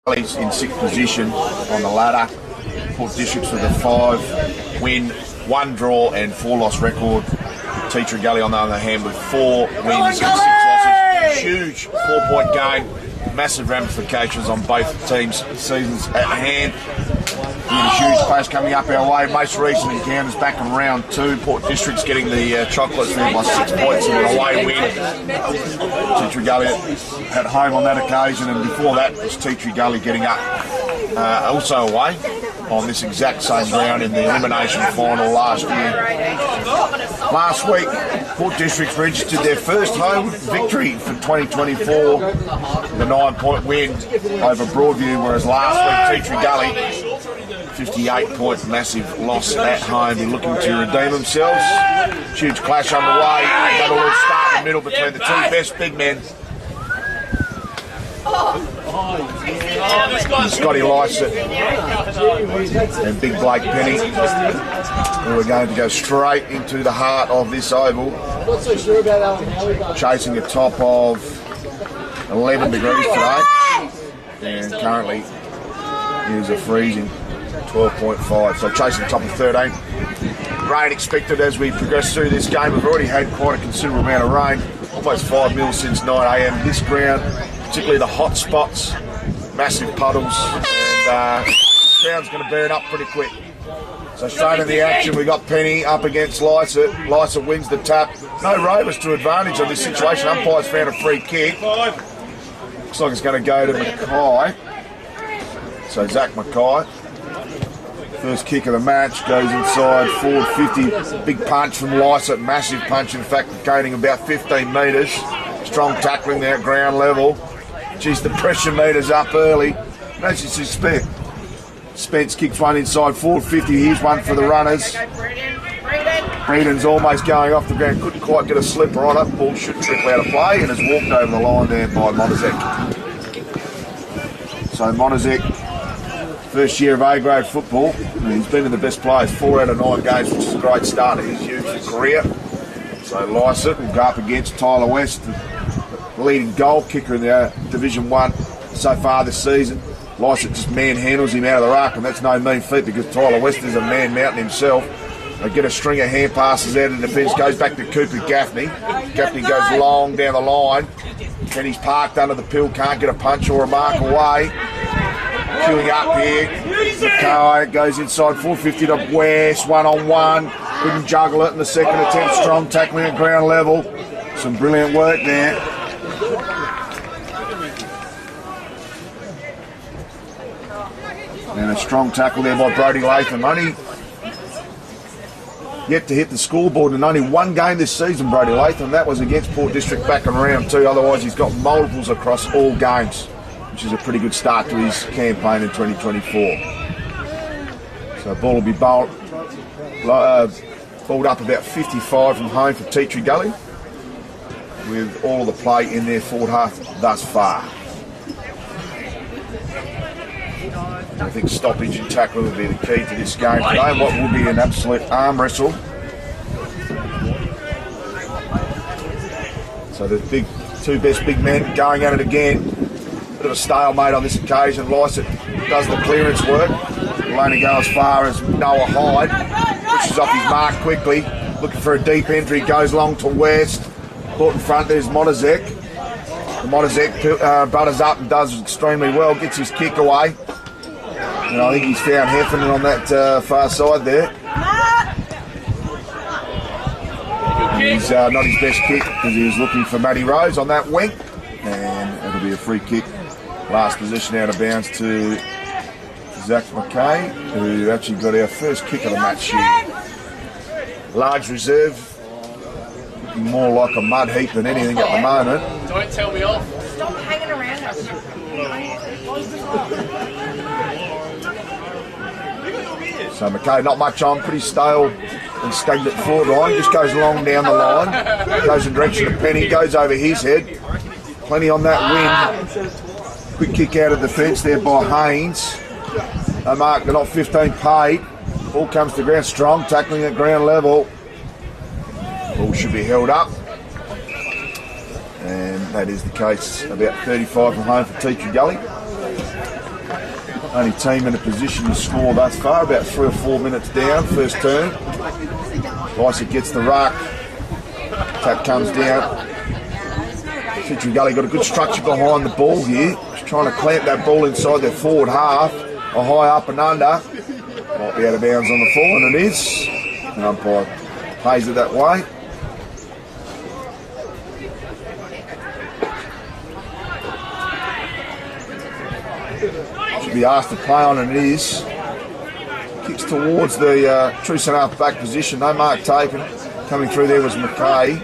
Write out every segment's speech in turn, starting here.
Gully's in sixth position on the ladder. Port Districts with a 5-win, 1 draw and 4 loss record. Teacher Gully on the other hand with 4 wins and 6 losses. Huge 4-point game. Massive ramifications on both teams' seasons at hand. We had a huge clash coming up our way. Most recent encounters back in round 2. Port Districts getting the chocolates there by 6 points in an away win. Teacher Gully at home on that occasion, and before that was Teacher Gully getting up also away on this exact same ground in the elimination final last year. Last week, Port Districts registered their first home victory for 2024, the 9-point win over Broadview, whereas last week Teacher Gully, 58-point massive loss at home. They're looking to redeem themselves. Huge clash on the way. That'll all start in the middle between the 2 best big men. Scotty Lycett and Big Blake Penny, who are going to go straight into the heart of this oval, chasing a top of 11 degrees today, and currently it is a freezing 12.5, so chasing top of 13. Rain expected as we progress through this game. We've already had quite a considerable amount of rain, almost 5 mil since 9 a.m. This ground, particularly the hot spots, massive puddles, and ground's going to burn up pretty quick. So straight in the action, we got Penny up against Lycett. Lycett wins the tap. No rovers to advantage on this situation. Umpires found a free kick. Looks like it's going to go to Mackay. So Zach Mackay. First kick of the match goes inside forward 50. Big punch from Lycett, massive punch, in fact, gaining about 15 metres. Strong tackling there at ground level. Geez, the pressure meter's up early. As you suspect. Spence kicks one inside forward 50. Here's one for the runners. Breeden's almost going off the ground. Couldn't quite get a slipper on it. Ball should trickle out of play and has walked over the line there by Monazek. So Monazek, first year of A-grade football. He's been in the best players 4 out of 9 games, which is a great start to his youth career. So Lycett will go up against Tyler West, the leading goal kicker in the Division 1 so far this season. Lycett just manhandles him out of the ruck, and that's no mean feat because Tyler West is a man mountain himself. They get a string of hand passes out of the defence, goes back to Cooper Gaffney. Gaffney goes long down the line, and he's parked under the pill, can't get a punch or a mark away. Queuing up here, Mackay goes inside 450 to West, 1-on-1, couldn't juggle it in the second attempt, strong tackling at ground level. Some brilliant work there. And a strong tackle there by Brodie Latham. Only yet to hit the scoreboard in only 1 game this season, Brodie Latham. That was against Port District back in round 2. Otherwise, he's got multiples across all games, which is a pretty good start to his campaign in 2024. So ball will be balled up about 55 from home for Teacher Gully, with all of the play in their forward half thus far. I think stoppage and tackling will be the key to this game today. What will be an absolute arm wrestle. So the 2 best big men going at it again. Bit of a stalemate on this occasion. Lycett does the clearance work. Will only go as far as Noah Hyde. Pushes off his mark quickly. Looking for a deep entry. Goes long to West. Caught in front, there's Monazek. Monazek butters up and does extremely well. Gets his kick away. And I think he's found Heffernan on that far side there. He's not his best kick because he was looking for Matty Rose on that wing. And it'll be a free kick. Last position out of bounds to Zach Mackay, who actually got our first kick of the match here. Large reserve. Looking more like a mud heap than anything at the moment. Don't tell me off. Stop hanging around us. So Mackay not much on, pretty stale and stagnant forward line, just goes long down the line, goes in direction of Penny, goes over his head, plenty on that win. Quick kick out of the fence there by Haynes. A mark, they're not 15 paid. Ball comes to ground strong, tackling at ground level. Ball should be held up. And that is the case. About 35 from home for Teacher Gully. Only team in a position to score thus far, about 3 or 4 minutes down, first turn. Lycett gets the ruck. Tap comes down. Footy Gully got a good structure behind the ball here. Just trying to clamp that ball inside their forward half. A high up and under. Might be out of bounds on the full, and it is. And umpire plays it that way. Should be asked to play on, and it is. Kicks towards the true centre half back position. No mark taken. Coming through there was McKay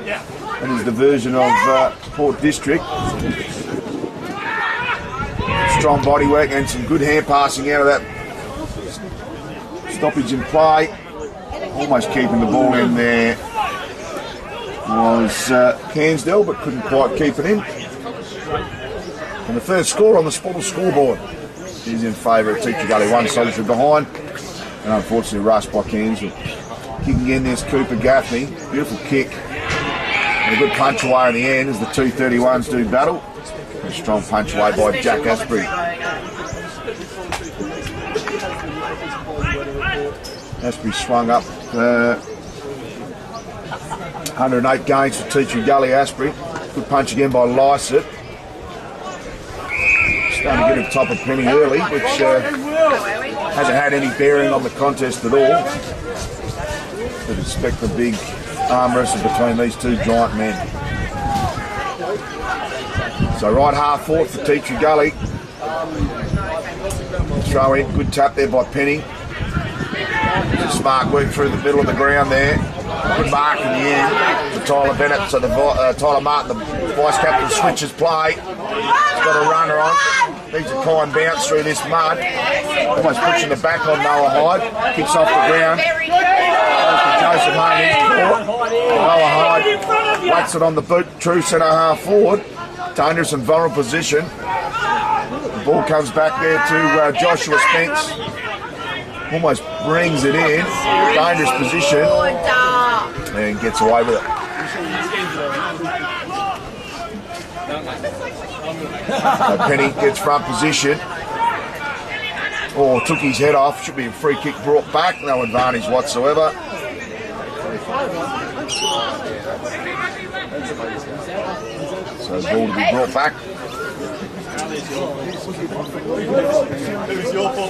and his diversion of Port District. Strong body work and some good hand passing out of that stoppage in play. Almost keeping the ball in there was Cairnsdale, but couldn't quite keep it in. And the first score on the Sportal scoreboard is in favour of Teacher Gully. 1 solitary behind, and unfortunately rushed by Cairnsdale. Kicking again, there's Cooper Gaffney. Beautiful kick. And a good punch away in the end as the 231s do battle. A strong punch away by Jack Asprey. Asprey swung up 108 games for Teacher Gully. Asprey. Good punch again by Lycett. Starting to get him top of Penny early, which hasn't had any bearing on the contest at all. I'd expect a big arm wrestle between these two giant men. So right half forward for Teacher Gully. Throw in, good tap there by Penny. Smart work through the middle of the ground there. Good mark in the end for Tyler Bennett. So the Tyler Martin, the vice captain, switches play. He's got a runner on. Needs a kind bounce through this mud. Almost pushing the back on Noah Hyde. Kicks off the ground. Joseph Haynes caught. Noah Hyde whacks it on the boot. True centre half forward. Dangerous and vulnerable position. The ball comes back there to Joshua Spence. Almost brings it in. Dangerous position. And gets away with it. So Penny gets front position. Oh, took his head off. Should be a free kick brought back. No advantage whatsoever. So the ball to be brought back.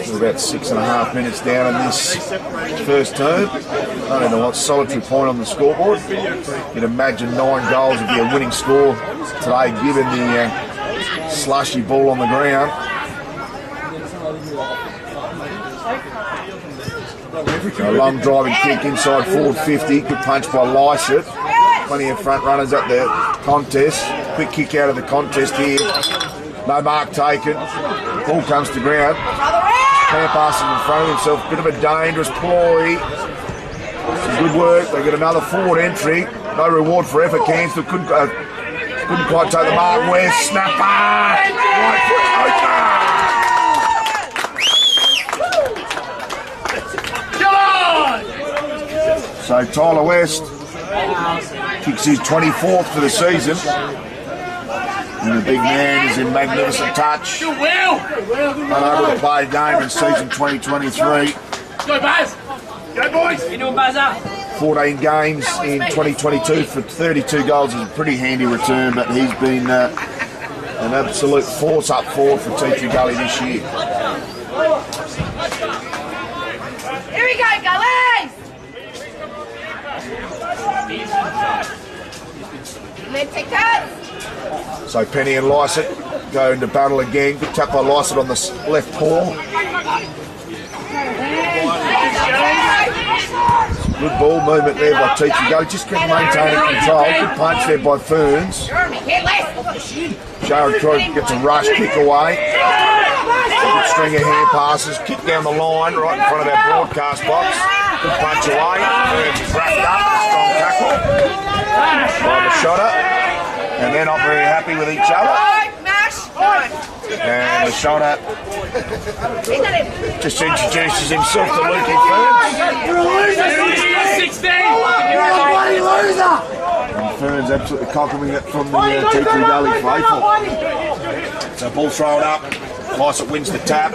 We're about 6.5 minutes down in this first term. I don't know what solitary point on the scoreboard. You'd imagine 9 goals would be a winning score today, given the slushy ball on the ground. A long driving kick inside forward 50. Good punch by Lycett. Plenty of front runners at the contest. Quick kick out of the contest here. No mark taken. Ball comes to ground. Clear passing in front of himself. Bit of a dangerous ploy. Some good work. They get another forward entry. No reward for effort. Cairnsdale couldn't quite take the mark. West snapper. Right foot poker. So Tyler West kicks his 24th for the season. And the big man is in magnificent touch. Unable to play a game in season 2023. Go, Baz! Go, boys! 14 games in 2022 for 32 goals is a pretty handy return, but he's been an absolute force up forward for Teacher Gully this year. Here we go, Gullies! Let's take that. So Penny and Lycett go into battle again. Good tap by Lycett on the left paw. Good ball movement there by Teacher Gully. Just kept maintaining control. Good punch there by Ferns. Jared Troy gets a rush kick away. Good string of hand passes. Kick down the line right in front of our broadcast box. Good punch away. Ferns is wrapped up. A strong tackle by Machota. And they're not very happy with each other. And Machota just introduces himself to Lukey Ferns. You're a loser! 16! You're a bloody loser! And Ferns absolutely cocking it from the Teacher Gully faithful. So ball thrown up. Lysett wins the tap.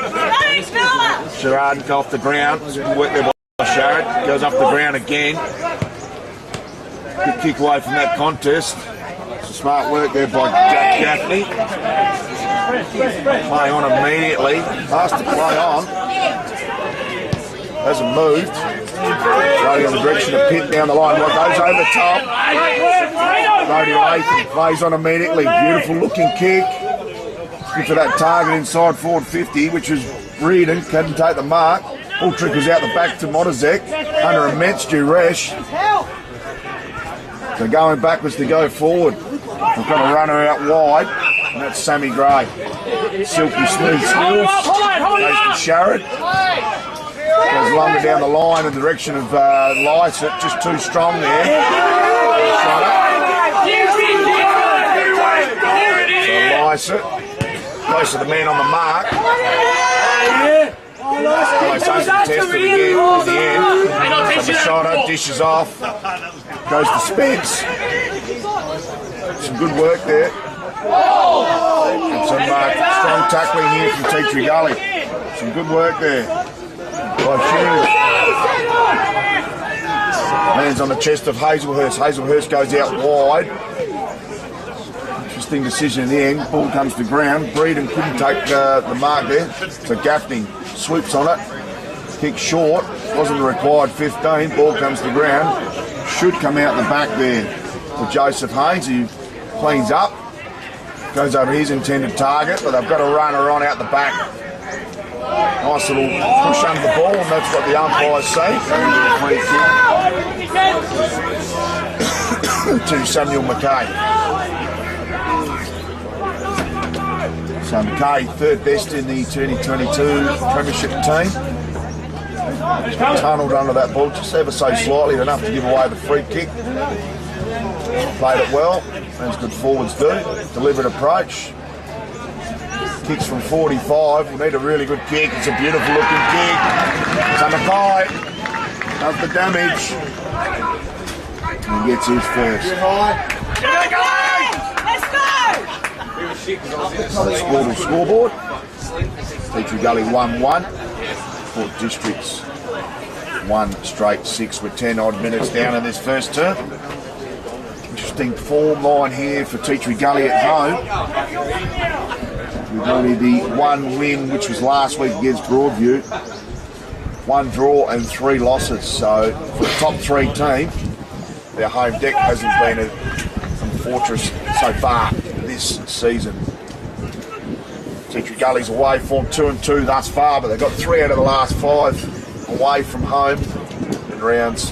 Sherrard go off the ground. Good work there by Sherrard. Goes off the ground again. Good kick away from that contest. Some smart work there by Jack Gaffney. Play on immediately. Fast to play on. Hasn't moved. Going in the direction of Pitt down the line. What goes over the top. Brody Latham plays on immediately. Beautiful looking kick. Looking for that target inside forward 50, which was Reardon. Couldn't take the mark. Ball trickles out the back to Montezek under immense duress. So going backwards to go forward. We've got a runner out wide, and that's Sammy Gray. Silky smooth skills. Goes to Sherrard. Goes longer down the line in the direction of Lysett. Just too strong there. So Lysett, close to the man on the mark. Almost uncontested again in the end. So Machado dishes off. Goes to Spence. Some good work there. And some strong tackling here from Teatree Gully. Some good work there. Lands on the chest of Hazelhurst. Hazelhurst goes out wide. Interesting decision in the end. Ball comes to ground. Breeden couldn't take the mark there. So Gaffney swoops on it. Kick short. Wasn't a required 15. Ball comes to ground. Should come out the back there for Joseph Haynes, who cleans up. Goes over his intended target, but they've got a runner on out the back. Nice little push under the ball, and that's what the umpires say. To Samuel McKay. So McKay, third best in the 2022 Premiership team. Tunnelled under that ball just ever so slightly, enough to give away the free kick. Played it well, as good forwards do. Deliberate approach. Kicks from 45. We need a really good kick. It's a beautiful looking kick. So McKay does the damage. And gets his first. Let's go! Scoreboard. Teatree Gully 1-1. Port Districts 1-6 with 10 odd minutes down in this first term. Interesting form line here for Teatree Gully at home. We've only the one win, which was last week against Broadview. One draw and 3 losses. So for the top 3 team, their home deck hasn't been a fortress so far this season. Teatree Gully's away form 2-2 thus far, but they've got 3 out of the last 5 away from home in rounds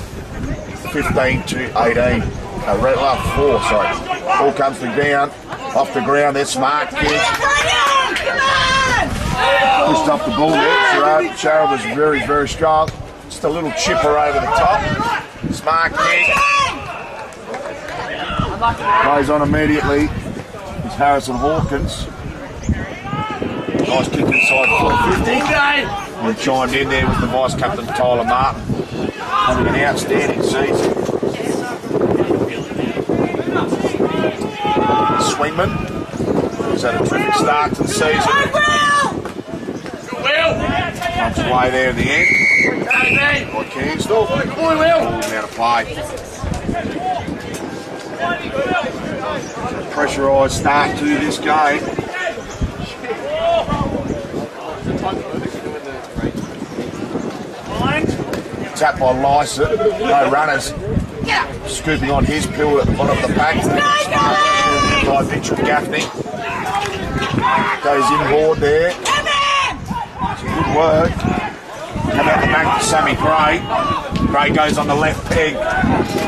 15 to 18. Last 4, sorry. Ball comes to ground, off the ground. They're smart kids. Pushed off the ball there. Sherrard was very, very strong. Just a little chipper over the top. Smart kick. Plays on immediately. It's Harrison Hawkins. Nice kick inside 450. And chimed in there with the vice captain Tyler Martin. Having an outstanding season. Swingman has had a terrific start to the season. Comes away there in the end. By Cairnsdale. Out of play. Pressurised start to this game. Tap by Lysett. No runners. Scooping on his pill at the bottom of the pack. By Mitchell Gaffney. Goes inboard there. Some good work. Come out the back to Sammy Gray. Gray goes on the left peg.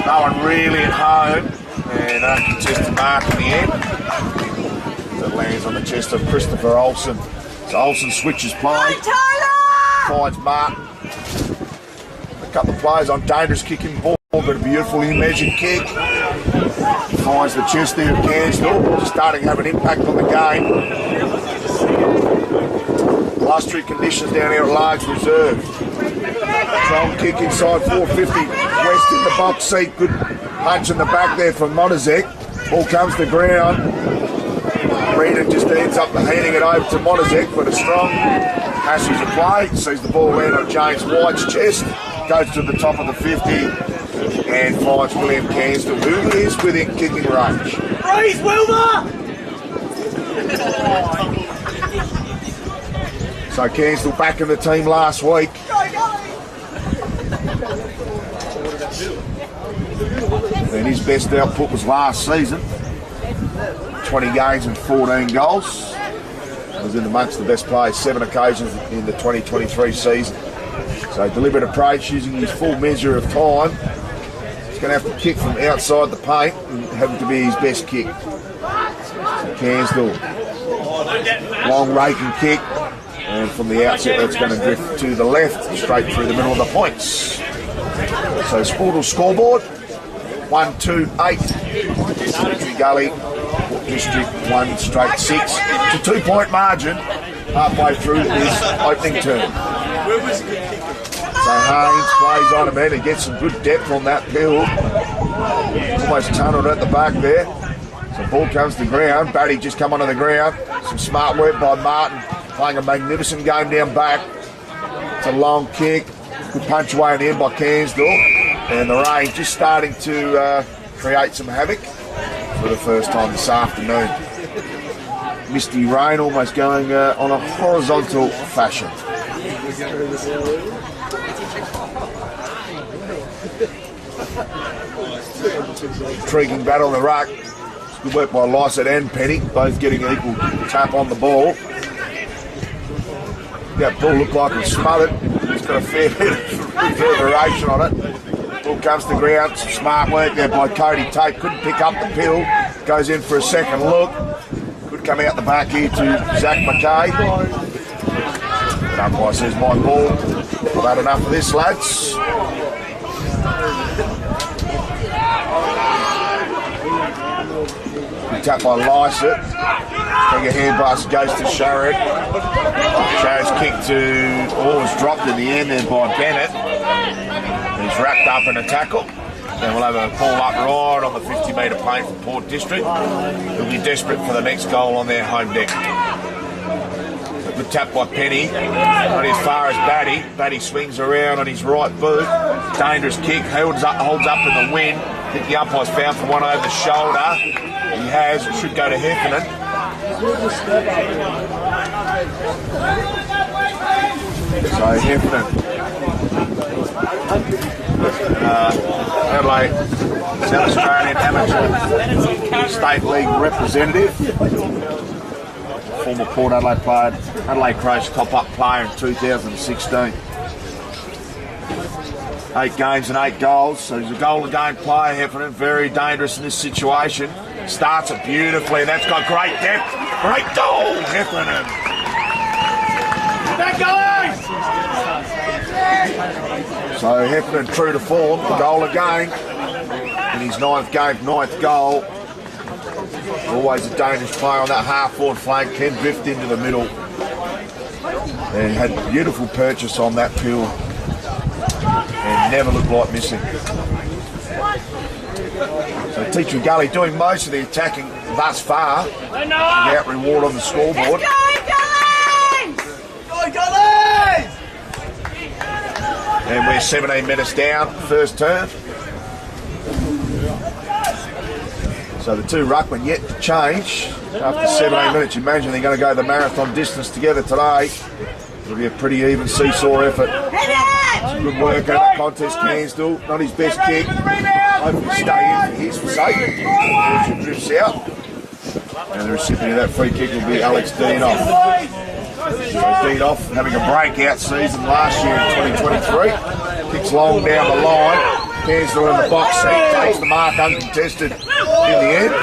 No one really at home. And uncontested mark in the end. That lands on the chest of Christopher Olsen. So Olsen switches play. Finds Martin. A couple of players on dangerous kicking ball. Got a beautifully measured kick. Finds the chest there of Cairnsdale. Just starting to have an impact on the game. Last 3 conditions down here at large reserve. Strong kick inside 450. West in the box seat. Good punch in the back there from Montezek. Ball comes to ground. Reader just ends up handing it over to Monazek, but a strong passage of play. Sees the ball land on James White's chest, goes to the top of the 50 and finds William Cansdall, who is within kicking range. Freeze, Wilma! So Cansdall back in the team last week. And his best output was last season. 20 games and 14 goals. Was in amongst the best players 7 occasions in the 2023 season. So deliberate approach using his full measure of time. He's going to have to kick from outside the paint and having to be his best kick. So Cansdall, long raking kick, and from the outset that's going to drift to the left, straight through the middle of the points. So Sportal scoreboard, 1-2-8. Gully, District 1 straight 6. It's a 2-point margin halfway through this opening term. So Haynes plays on him and gets some good depth on that build. Almost tunnelled at the back there. So ball comes to the ground. Batty just come onto the ground. Some smart work by Martin, playing a magnificent game down back. It's a long kick. Good punch away in the end by Cansdall. And the rain just starting to create some havoc for the first time this afternoon. Misty rain almost going on a horizontal fashion. Intriguing battle on the ruck. Good work by Lysett and Penny, both getting equal tap on the ball. That ball looked like it was smothered. It's got a fair bit of reverberation on it. Ball comes to the ground. Some smart work there by Cody Tate. Couldn't pick up the pill. Goes in for a second look. Could come out the back here to Zach McKay. But umpire says, my ball. I've had enough of this, lads. Good tap by Lysett. Big a hand pass goes to Sharrod. Sharrod's kick to, was dropped in the end there by Bennett. He's wrapped up in a tackle. And we'll have a ball up right on the 50-metre paint for Port District. They'll be desperate for the next goal on their home deck. A good tap by Penny. Not as far as Batty. Batty swings around on his right boot. Dangerous kick. Holds up in the wind. I think the umpire's found for one over the shoulder. He has. It should go to Heffernan. So Heffernan. Adelaide, South Australian Amateur State League representative. Former Port Adelaide player, Adelaide Crows top-up player in 2016. 8 games and 8 goals, so he's a goal-a-game player, Heffernan, very dangerous in this situation. Starts it beautifully, and that's got great depth. Great goal, Heffernan. Back Gully! So Heffernan true to form, the goal again. In his 9th game, 9th goal. Always a dangerous play on that half-forward flank, can drift into the middle. And had beautiful purchase on that pill. And never looked like missing. So Teacher Gully doing most of the attacking thus far. Without reward on the scoreboard. And we're 17 minutes down, first term. So the two ruckmen yet to change. After 17 minutes, you imagine they're going to go the marathon distance together today. It'll be a pretty even seesaw effort. Some good work out of the contest, Cansdall. Not his best kick. Hopefully stay in for his sake. Drifts out. And the recipient of that free kick will be Alex Deanoff. So Deanoff having a breakout season last year in 2023. Kicks long down the line. Cansdall in the box seat, takes the mark uncontested in the end.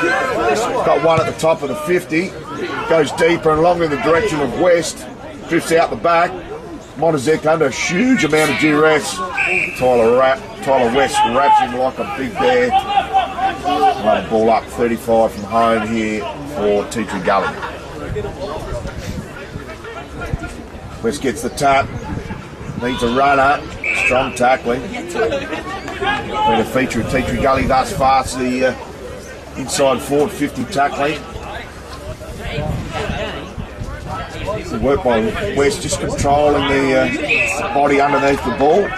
Got one at the top of the 50. Goes deeper and longer in the direction of West. Drifts out the back. Monazek under a huge amount of duress. Tyler West wraps him like a big bear. Another ball up 35 from home here for Teacher Gully. West gets the tap. Needs a runner. Strong tackling. Been a feature of Teacher Gully thus far. It's the inside forward 50 tackling. Good work by West, just controlling the body underneath the ball.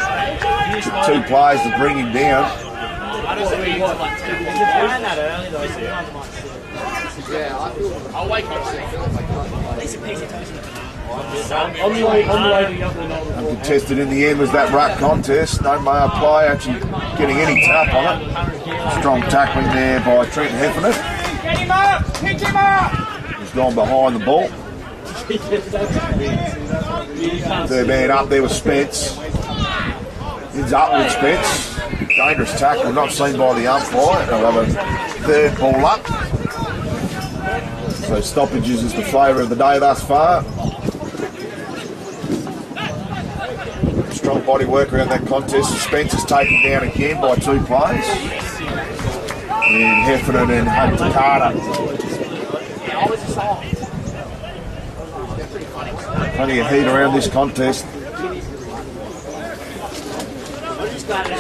Took 2 players to bring him down. I'll wake up. Uncontested in the end was that ruck contest. No male player actually getting any tap on it. Strong tackling there by Trent Heffernan. Get him up! Pick him up! He's gone behind the ball. Third man up there with Spence. He's up with Spence. Dangerous tackle, not seen by the umpire. They'll have a third ball up. So stoppages is the flavour of the day thus far. Strong body work around that contest. Spence is taken down again by 2 players. And Heffernan and Hunter Carter. Plenty of heat around this contest.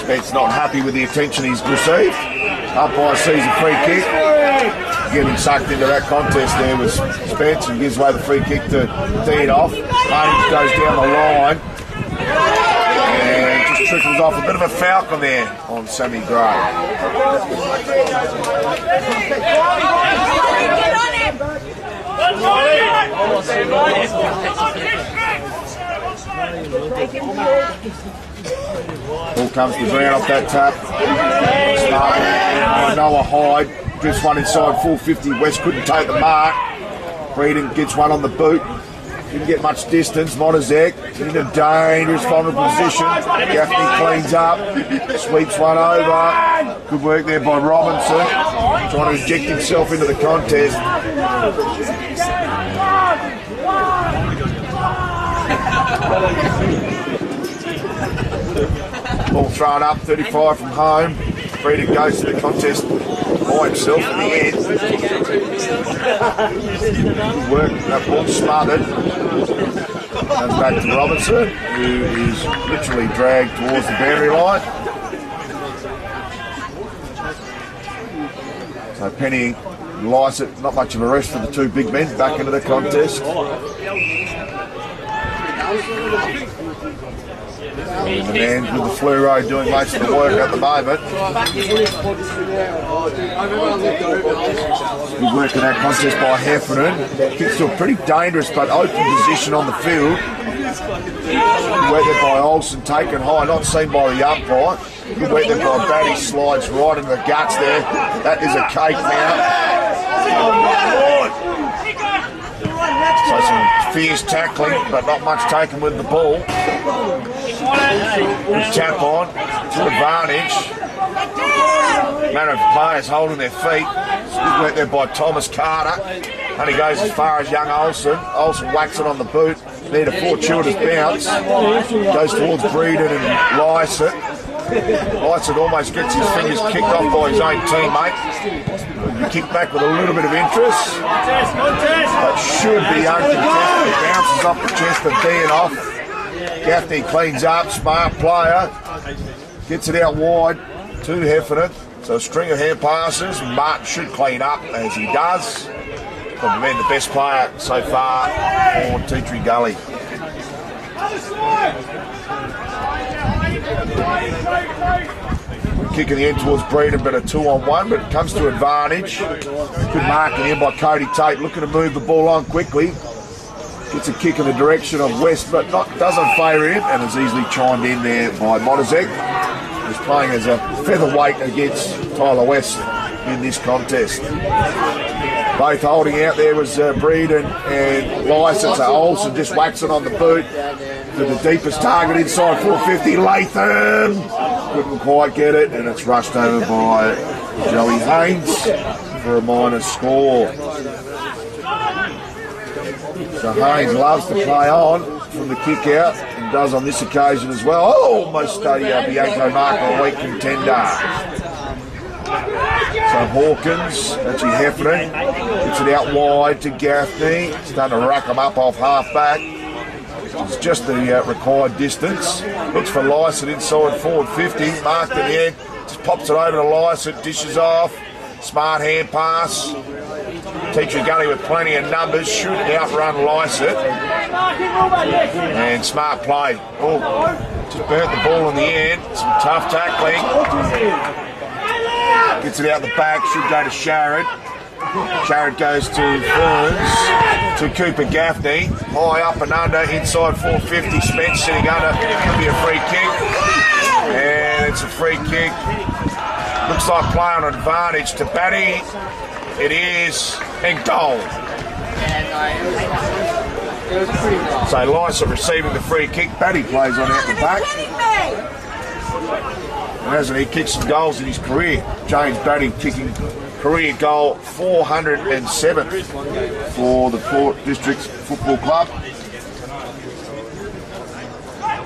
Spence not happy with the attention he's received. Umpire sees a free kick. Getting sucked into that contest there with Spence and gives away the free kick to Dean off. Haynes goes down the line and just trickles off a bit of a falcon there on Sammy Gray. Ball comes to ground off that tap. Noah Hyde drifts one inside 450. West couldn't take the mark. Breeden gets one on the boot. Didn't get much distance. Montezek in a dangerous vulnerable position. Gaffney cleans up. Sweeps one over. Good work there by Robinson. Trying to inject himself into the contest. Ball thrown up, 35 from home. Breeden goes to the contest by himself in the end. Good work, that ball smothered. Comes back to Robinson, who is literally dragged towards the boundary line. So Penny and Lycett, not much of a rest for the 2 big men back into the contest. And the man with the fluoro doing most of the work at the moment. Good work in that contest by Heffernan. Kicks to a pretty dangerous but open position on the field. Good work there by Olsen, taken high, not seen by the umpire. Good work there by Batty, slides right into the guts there. That is a cake now. So some fierce tackling, but not much taken with the ball. Good tap on, to advantage. Matter of players holding their feet. Good work there by Thomas Carter. And he goes as far as young Olsen. Olsen whacks it on the boot. Need a fortuitous bounce. Goes towards Breeden and Lycett. Lycett almost gets his fingers kicked off by his own teammate. Kick back with a little bit of interest. But should be uncontested. It bounces off the chest of Dean off. Gaffney cleans up, smart player. Gets it out wide to Heffernan. So a string of hand passes. Martin should clean up as he does. Probably been the best player so far for Tea Tree Gully. Kicking the end towards Breeden, but a 2-on-1, but it comes to advantage. Good marking in by Cody Tate, looking to move the ball on quickly. Gets a kick in the direction of West, but doesn't favour him, and is easily chimed in there by Montezek, who's playing as a featherweight against Tyler West in this contest. Both holding out there was Breeden and Lycett, so Olsen just whacks it on the boot to the deepest target inside 450, Latham. Couldn't quite get it, and it's rushed over by Joey Haynes for a minus score. So Haynes loves to play on from the kick out, and does on this occasion as well. Oh, almost a Bianco Marco weak contender. So Hawkins, actually Heffernan, gets it out wide to Gaffney. Starting to rack him up off half back. It's just the required distance. Looks for Lycett inside forward 50. Marked it in. Just pops it over to Lycett. Dishes off. Smart hand pass. Teacher Gully with plenty of numbers, should outrun Lysett. And smart play. Oh, just burnt the ball in the end. Some tough tackling. Gets it out the back, should go to Sharrod. Sharrod goes to Burns, to Cooper Gaffney. High up and under, inside 450. Spence sitting under. Could be a free kick. And it's a free kick. Looks like play on advantage to Batty. It is, and goal. So Lysett receiving the free kick. Batty plays on out the back. And hasn't he kicked some goals in his career? James Batty kicking career goal 407 for the Port District Football Club.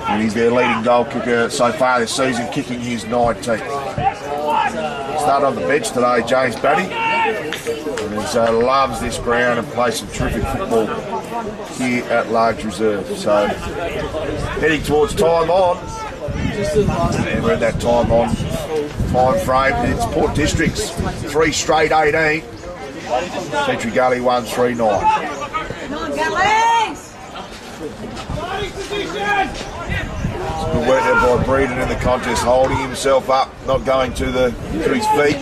And he's their leading goal kicker so far this season, kicking his 19th. Started on the bench today, James Batty. And loves this ground and plays some terrific football here at Large Reserve. So heading towards time on. And we're in that time on time frame. It's Port District's 3 straight 18. Century Gully 1-3-9. Come on, Gullies! Good work there by Breeden in the contest, holding himself up, not going to his feet.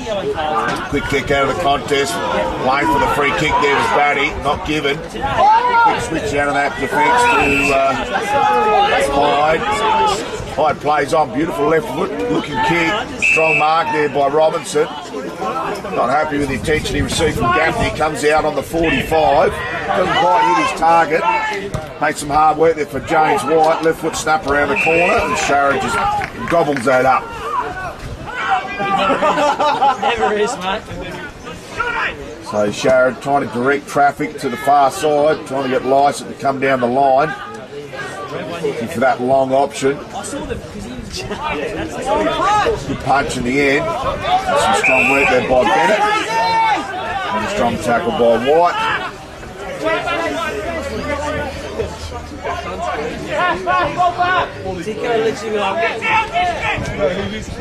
Quick kick out of the contest, playing for the free kick there was Batty, not given. Quick switch out of that defence to Hyde. Hyde plays on, beautiful left foot, looking kick, strong mark there by Robinson. Not happy with the attention he received from Gaffney, comes out on the 45, doesn't quite hit his target. Makes some hard work there for James White, left foot snap around the corner, and Sharrod just gobbles that up. Never is, mate. So Sharrod trying to direct traffic to the far side, trying to get Lysett to come down the line. Looking for that long option. Good punch in the end. Some strong work there by Bennett. And a strong tackle by White.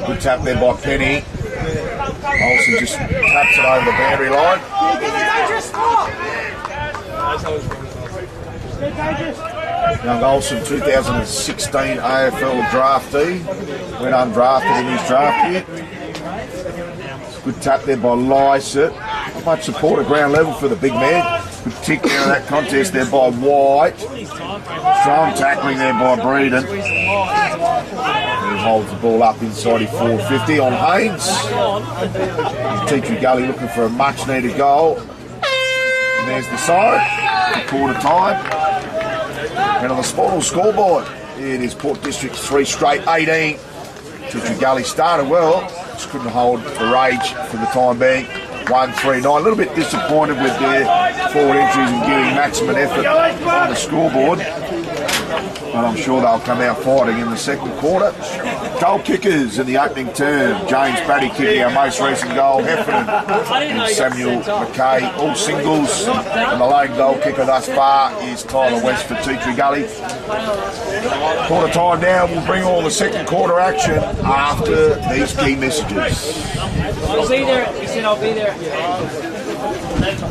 Good tap there by Penny. Olsen just taps it over the boundary line. Young Olsen, 2016 AFL draftee. Went undrafted in his draft year. Good tap there by Lysett. Not much support at ground level for the big man. Good tick down of that contest there by White. Strong tackling there by Breeden. He holds the ball up inside his 450 on Haynes. Teacher Gully looking for a much needed goal. And there's the side. Quarter time. And on the Sportal scoreboard, it is Port District's 3 straight 18. Teacher Gully started well, just couldn't hold the rage for the time being. 1-3-9. A little bit disappointed with their forward entries and giving maximum effort on the scoreboard. But I'm sure they'll come out fighting in the second quarter. Goal kickers in the opening term. James Batty kicking our most recent goal. Heffernan and Samuel McKay, all singles. And the lone goal kicker thus far is Tyler West for Teacher Gully. Quarter time now. We'll bring all the second quarter action after these key messages. I'll be there. He said I'll be there. Let's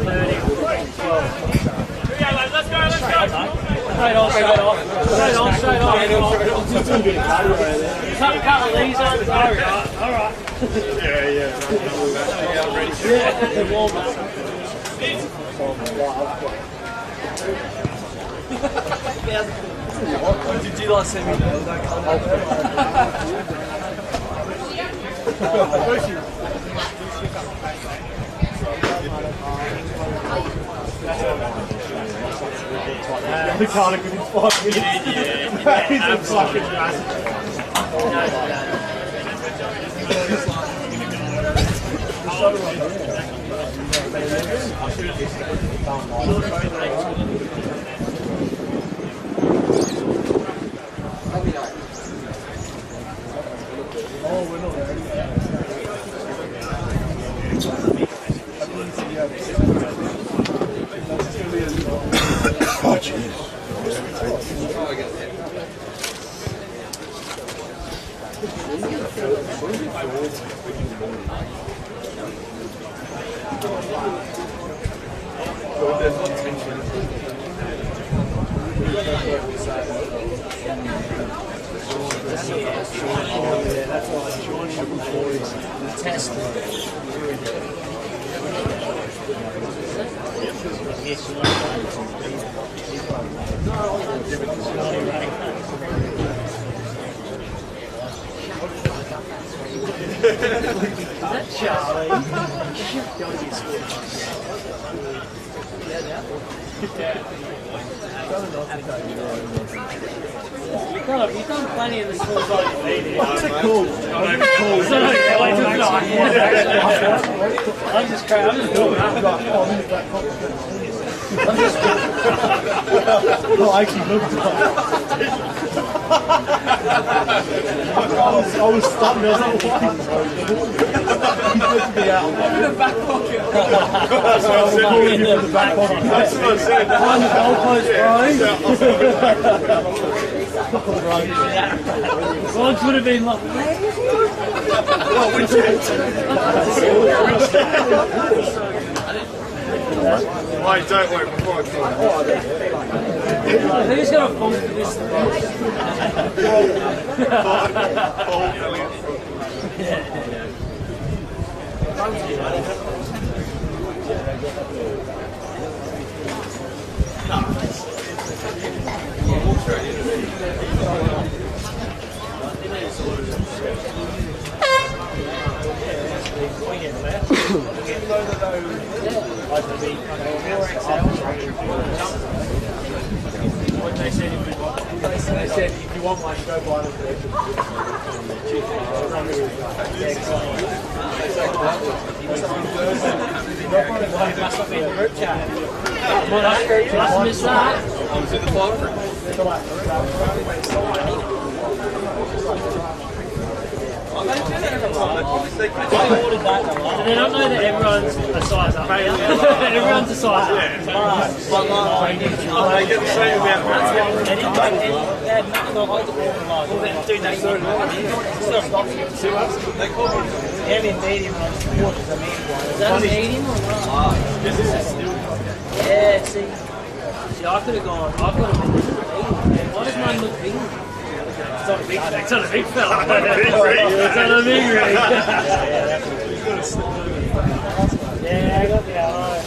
go. Straight on. Couple of these on. Alright. Yeah. Did you like send me The kind of good 5 minutes. He's a fucking massive. Oh, jeez. Test. That Charlie. You've done plenty of the small side. What's it called? I'm just crazy. I'm just doing that. I actually looked at I was stunned. I was like, what? He looked me out. In the back pocket. That's what I said. In the back pocket. That's what I said. Behind the goalpost, bro. Well, it would have been like, Wait, don't wait before I who's going to fall for this? They said if you want one, go buy them. Must miss that. They don't know that everyone's a size up. Everyone's a size up. They get the same amount of Is that a medium or not? Yeah, see, I could have gone. I could have been medium. Why does mine look big? It's not a big fella. It's not a big fella. It's not a big rig. Yeah, I got the eye.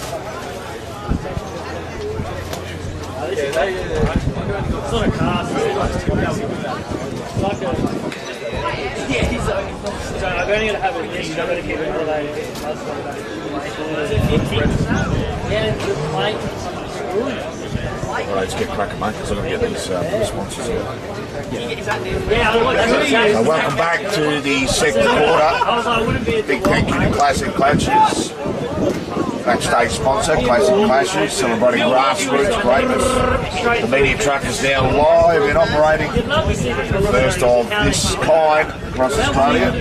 It's not a cast. It's like a... Yeah, he's only... So I'm only going to have it this. I'm going to keep it elevated. Yeah, the plate. Right, let's get cracking, mate, because I'm going to get these responses here. So welcome back to the second quarter. Big thank you to Classic Clashes, backstage sponsor, Classic Clashes, celebrating grassroots greatness. The media truck is now live and operating. First of this kind across Australia.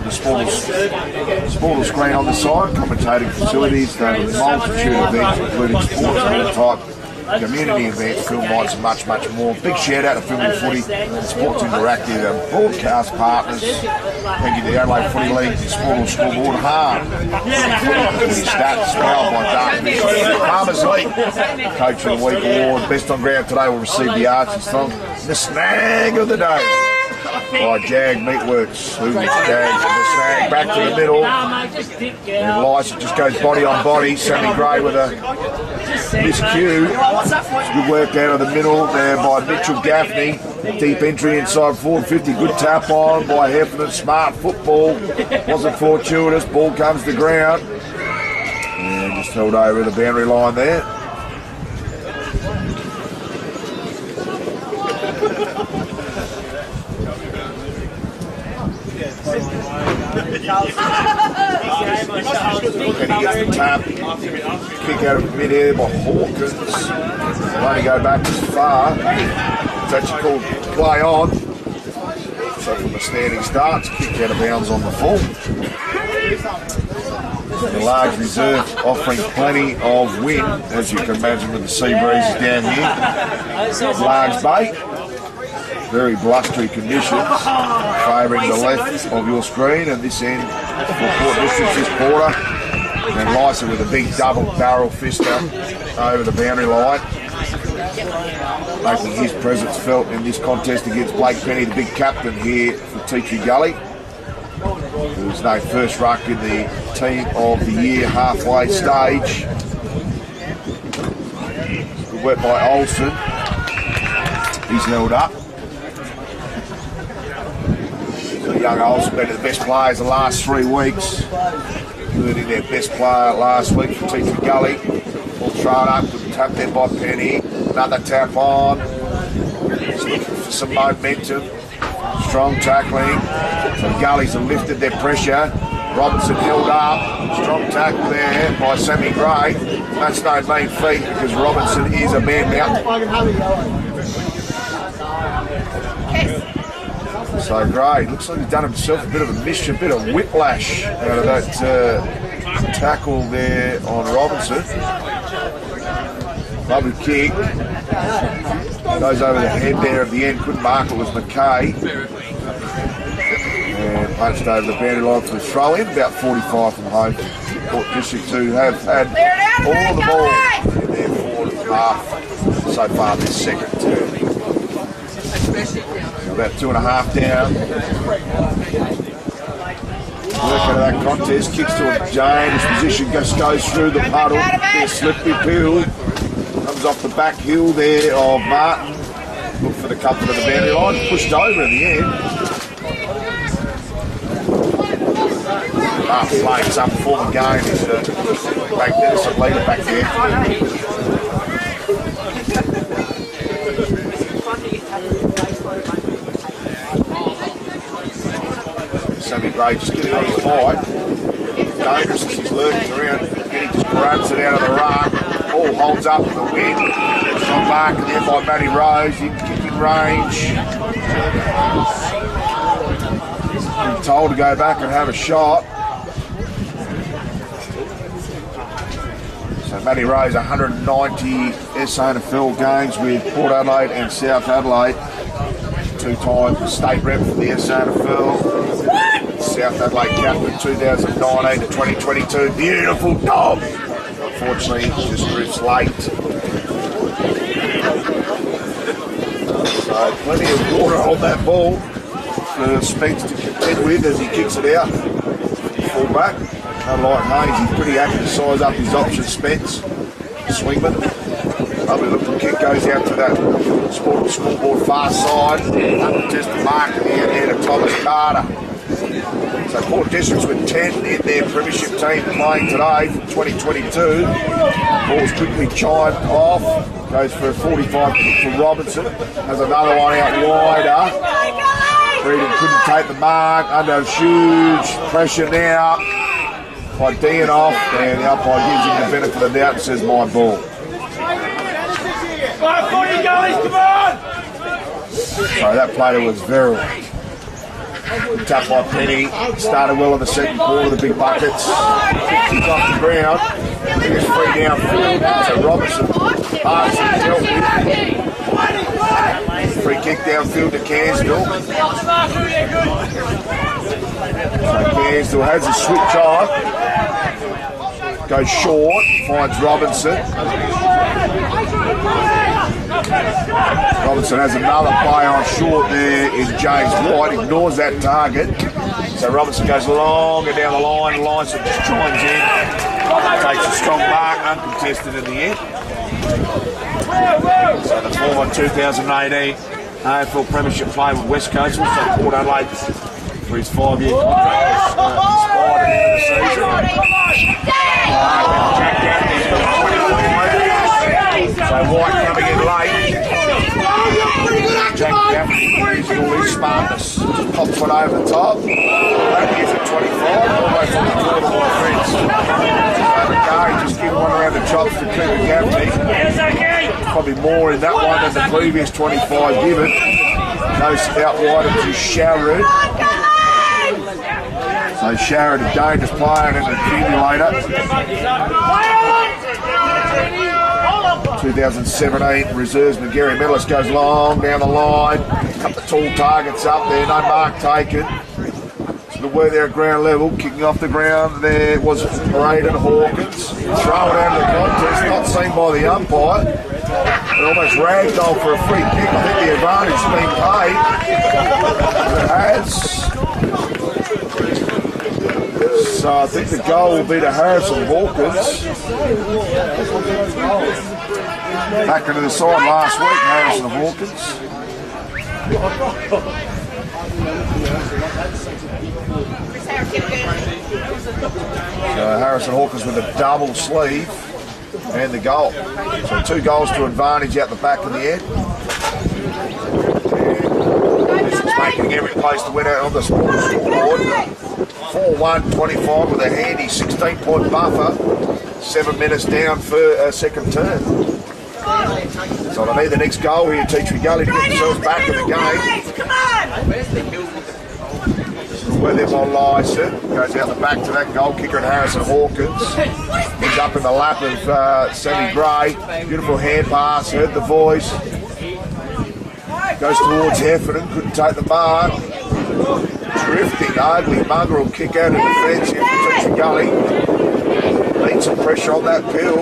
The sportal screen on the side, commentating facilities, there are a multitude of events, including sports type, community events, film nights and much more. Big shout out to Film and Footy, Sports Interactive, our broadcast partners. Thank you to the Adelaide Footy League, the Sportal Scoreboard, Hard, Footy Stats, powered by Dark Vision, Farmers League, Coach of the Week Award. Best on ground today will receive the Archers from the Snag of the Day by Jag Meatworks. Who is Jag? The Snag back to the middle. And Lysa just goes body on body. Sammy Gray with a miscue. Good work out of the middle there by Mitchell Gaffney. Deep entry inside forward 50. Good tap on by Heffernan. Smart football. Wasn't fortuitous. Ball comes to ground. And just held over the boundary line there. And he gets the tap, kick out of mid-air by Hawkins. Will only go back as far. It's actually called play on. So from the standing starts, kick out of bounds on the full. The large reserve offering plenty of wind, as you can imagine with the sea breezes down here. Large bait. Very blustery conditions, favouring the left of your screen, and this end for Port Distance this quarter. And Lysa with a big double barrel fister over the boundary line, making his presence felt in this contest against Blake Penny, the big captain here for TQ Gully. It was their first ruck in the team of the year halfway stage. Good work by Olsen. He's held up. So young Olsen been the best players the last 3 weeks. Including their best player last week for Teacher Gully. All thrown up, good tap there by Penny. Another tap on. Just looking for some momentum. Strong tackling. So Gullies have lifted their pressure. Robinson held up. Strong tackle there by Sammy Gray. That's no mean feat because Robinson is a man mountain. So Gray looks like he's done himself a bit of a mischief, a bit of whiplash out of that tackle there on Robinson. Lovely kick. Goes over the head there at the end. Couldn't mark it, was McKay. And punched over the boundary line for the throw in. About 45 from home. Port District 2 have had all the ball in their forward half so far this second term. About 2.5 down. Work out of that contest, kicks to a James, position just goes through the puddle. There's Slippery Pill. Comes off the back hill there of Martin. Look for the couple of the boundary line, pushed over in the end. Martin playing some form of game. He's a magnificent leader back there. Sammy Gray just getting on his fight. Dangerous as he's lurking around. He just grabs it out of the ruck. Ball holds up in the wind. Strong mark there by Matty Rose in kicking range. He's told to go back and have a shot. So Matty Rose 190 SANFL games with Port Adelaide and South Adelaide. 2-time state rep for the SANFL. South Adelaide captain 2019 to 2022. Beautiful dog. Unfortunately, just drifts late. So plenty of water on that ball for Spence to contend with as he kicks it out. Full back. Unlike Hayes, he's pretty happy to size up his options, Spence. Swingman. Lovely looking kick goes out to that scoreboard far side. Uncontested mark at the end there to Thomas Carter. So Port Districts with 10 in their premiership team playing today from 2022. Ball's quickly chimed off. Goes for a 45 kick for Robinson. Has another one out wider. Freedom couldn't take the mark. Under huge pressure now by Dianoff. And the umpire gives him the benefit of the doubt and says, my ball. Come on, Footy, Gullies, come on! So that player was very tap by Penny. Started well in the second quarter, the big buckets. Kick off the ground. It's free downfield. So Robinson passes dealt with. Free kick downfield to Cairnsville. So Cairnsville has a switch on. Goes short. Finds Robinson. Robinson has another play on short there in James White, ignores that target. So Robinson goes long and down the line, and Lyson just chimes in, takes a strong mark, uncontested in the end. So the former 2018 AFL Premiership player with West Coast, also Port Adelaide for his 5-year contract, expired at the end of the season. So White coming in late. Jack Gaffney using all his smartness. Just pops one over the top. That is at 25, almost on the quarter line fence. So McKay just giving one around the chops to Cooper Gaffney. Probably more in that one than the previous 25 given. Goes out wide into Sharrod. So Sharrod, a dangerous player and an accumulator. 2017 reserves Gary Medalist goes long down the line. Cut the tall targets up there, no mark taken. So the way there at ground level, kicking off the ground there was Braden Hawkins. Thrown out of the contest, not seen by the umpire. It almost ragdoll for a free kick. I think the advantage has been paid. It has. So I think the goal will be to Harrison Hawkins. Back into the side last week, Harrison Hawkins. So Harrison Hawkins with a double sleeve and the goal. So 2 goals to advantage out the back of the end. And this is making every place to win out on the scoreboard. 4-1-25 with a handy 16-point buffer. 7 minutes down for a second turn. So they need the next goal here, Teacher Gully, to get themselves back in the game. Come on! Where there's on Lyson, goes out the back to that goal kicker and Harrison Hawkins. He's up in the lap of Sammy Gray. Beautiful hand pass, heard the voice. Goes towards Heffernan, couldn't take the mark. Drifting, ugly mongrel kick out of defence here for Teacher Gully. Needs some pressure on that pill.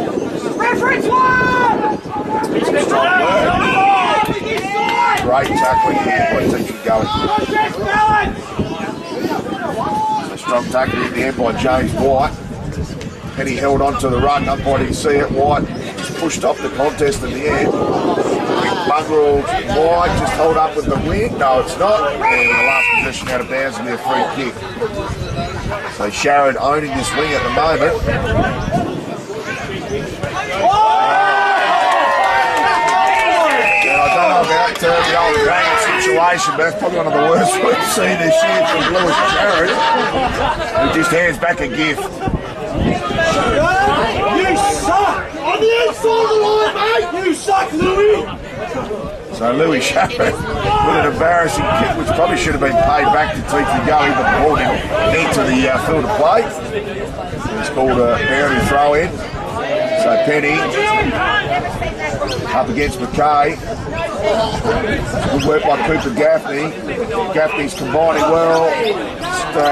Reference one! Some strong work. Great tackling here by Teacher Gully. Strong tackle in the end by James White. Penny held on to the run, umpire didn't see it. White just pushed off the contest in the end. Mongrel White just held up with the wing. No, it's not. And the last possession out of bounds will be a free kick. So Sharon owning this wing at the moment. About the old dragon situation, but that's probably one of the worst we've seen this year from Lewis Jarrett, who just hands back a gift. You suck! On the inside of the line, mate! You suck, Louis! So Louis Jarrett with an embarrassing kick, which probably should have been paid back to Teacher Gully, but the ball didn't enter the field of play. It's called a boundary throw in. So Penny up against McKay. Good work by Cooper Gaffney. Gaffney's combining well.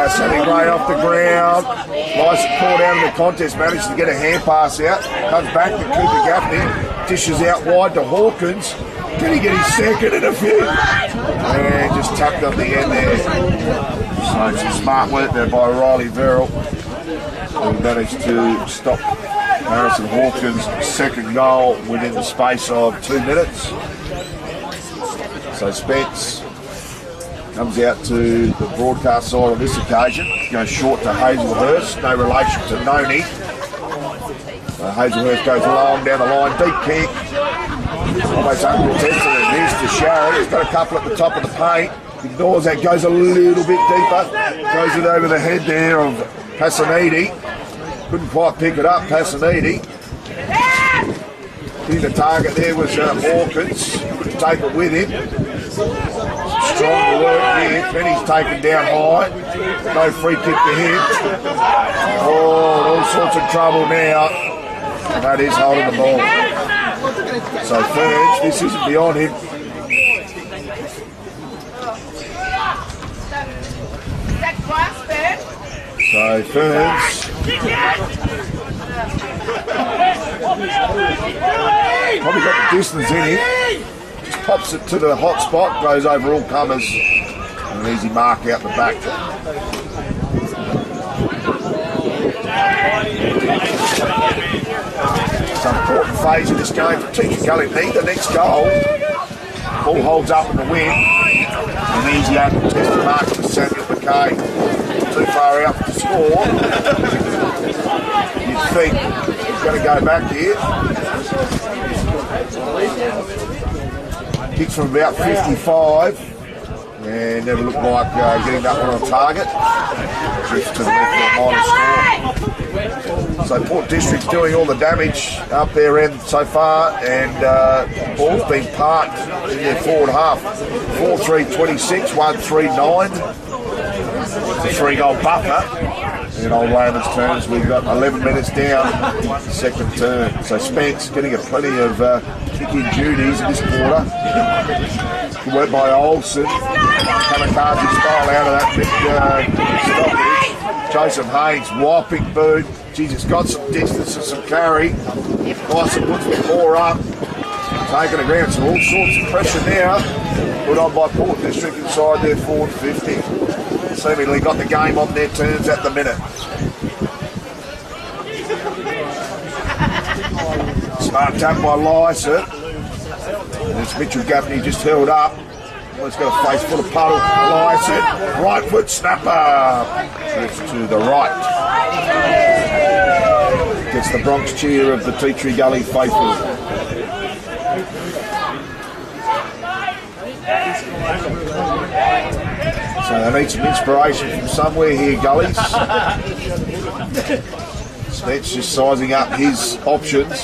Sammy Gray off the ground. Nice caught out of the contest. Manages to get a hand pass out. Comes back to Cooper Gaffney. Dishes out wide to Hawkins. Can he get his second in a few? And just tucked up the end there. So some smart work there by Riley Verrill, who managed to stop Harrison Hawkins' second goal within the space of 2 minutes. So Spence comes out to the broadcast side on this occasion. Goes short to Hazelhurst, no relation to Noni. So Hazelhurst goes long down the line, deep kick. Almost uncontested, and here's to Sharon. He's got a couple at the top of the paint. Ignores that, goes a little bit deeper. Goes it over the head there of Passanidi. Couldn't quite pick it up, Passanidi. Hitting the target there was Hawkins. Couldn't take it with him. Strong work here. Penny's taken down high. No free kick to him. Oh, all sorts of trouble now. And that is holding the ball. So Ferns, this isn't beyond him. So Ferns probably got the distance in him. Just pops it to the hot spot, goes over all comers. And an easy mark out the back. It's an important phase of this game for Teacher Gully. Need the next goal. Ball holds up in the wind. An easy uncontested mark for Samuel McKay. Too far out to score. You'd think he's going to go back here. Kicks from about 55. And never looked like getting that one on target. Drifts to the left for a minor score. So Port District's doing all the damage up their end so far, and ball's been parked in their forward half. 4-3-26, 1-3-9. It's a 3-goal buffer. In old layman's terms, we've got 11 minutes down, second turn. So Spence getting plenty of kicking duties in this quarter. Good work by Olsen. Kamikaze style out of that big stoppage. Joseph Haynes, whopping boot. Jesus, got some distance and some carry. Lyson puts the ball up. Taking the ground, so all sorts of pressure now. Put on by Port District inside their forward 50. seemingly got the game on their terms at the minute. Smart tap by Lycett. It's Mitchell Gaffney just held up. He's got a face full of puddle. Lycett, right foot snapper. It's to the right. Gets the Bronx cheer of the Tea Tree Gully faithful. So they need some inspiration from somewhere here, Gullies. Smith's just sizing up his options.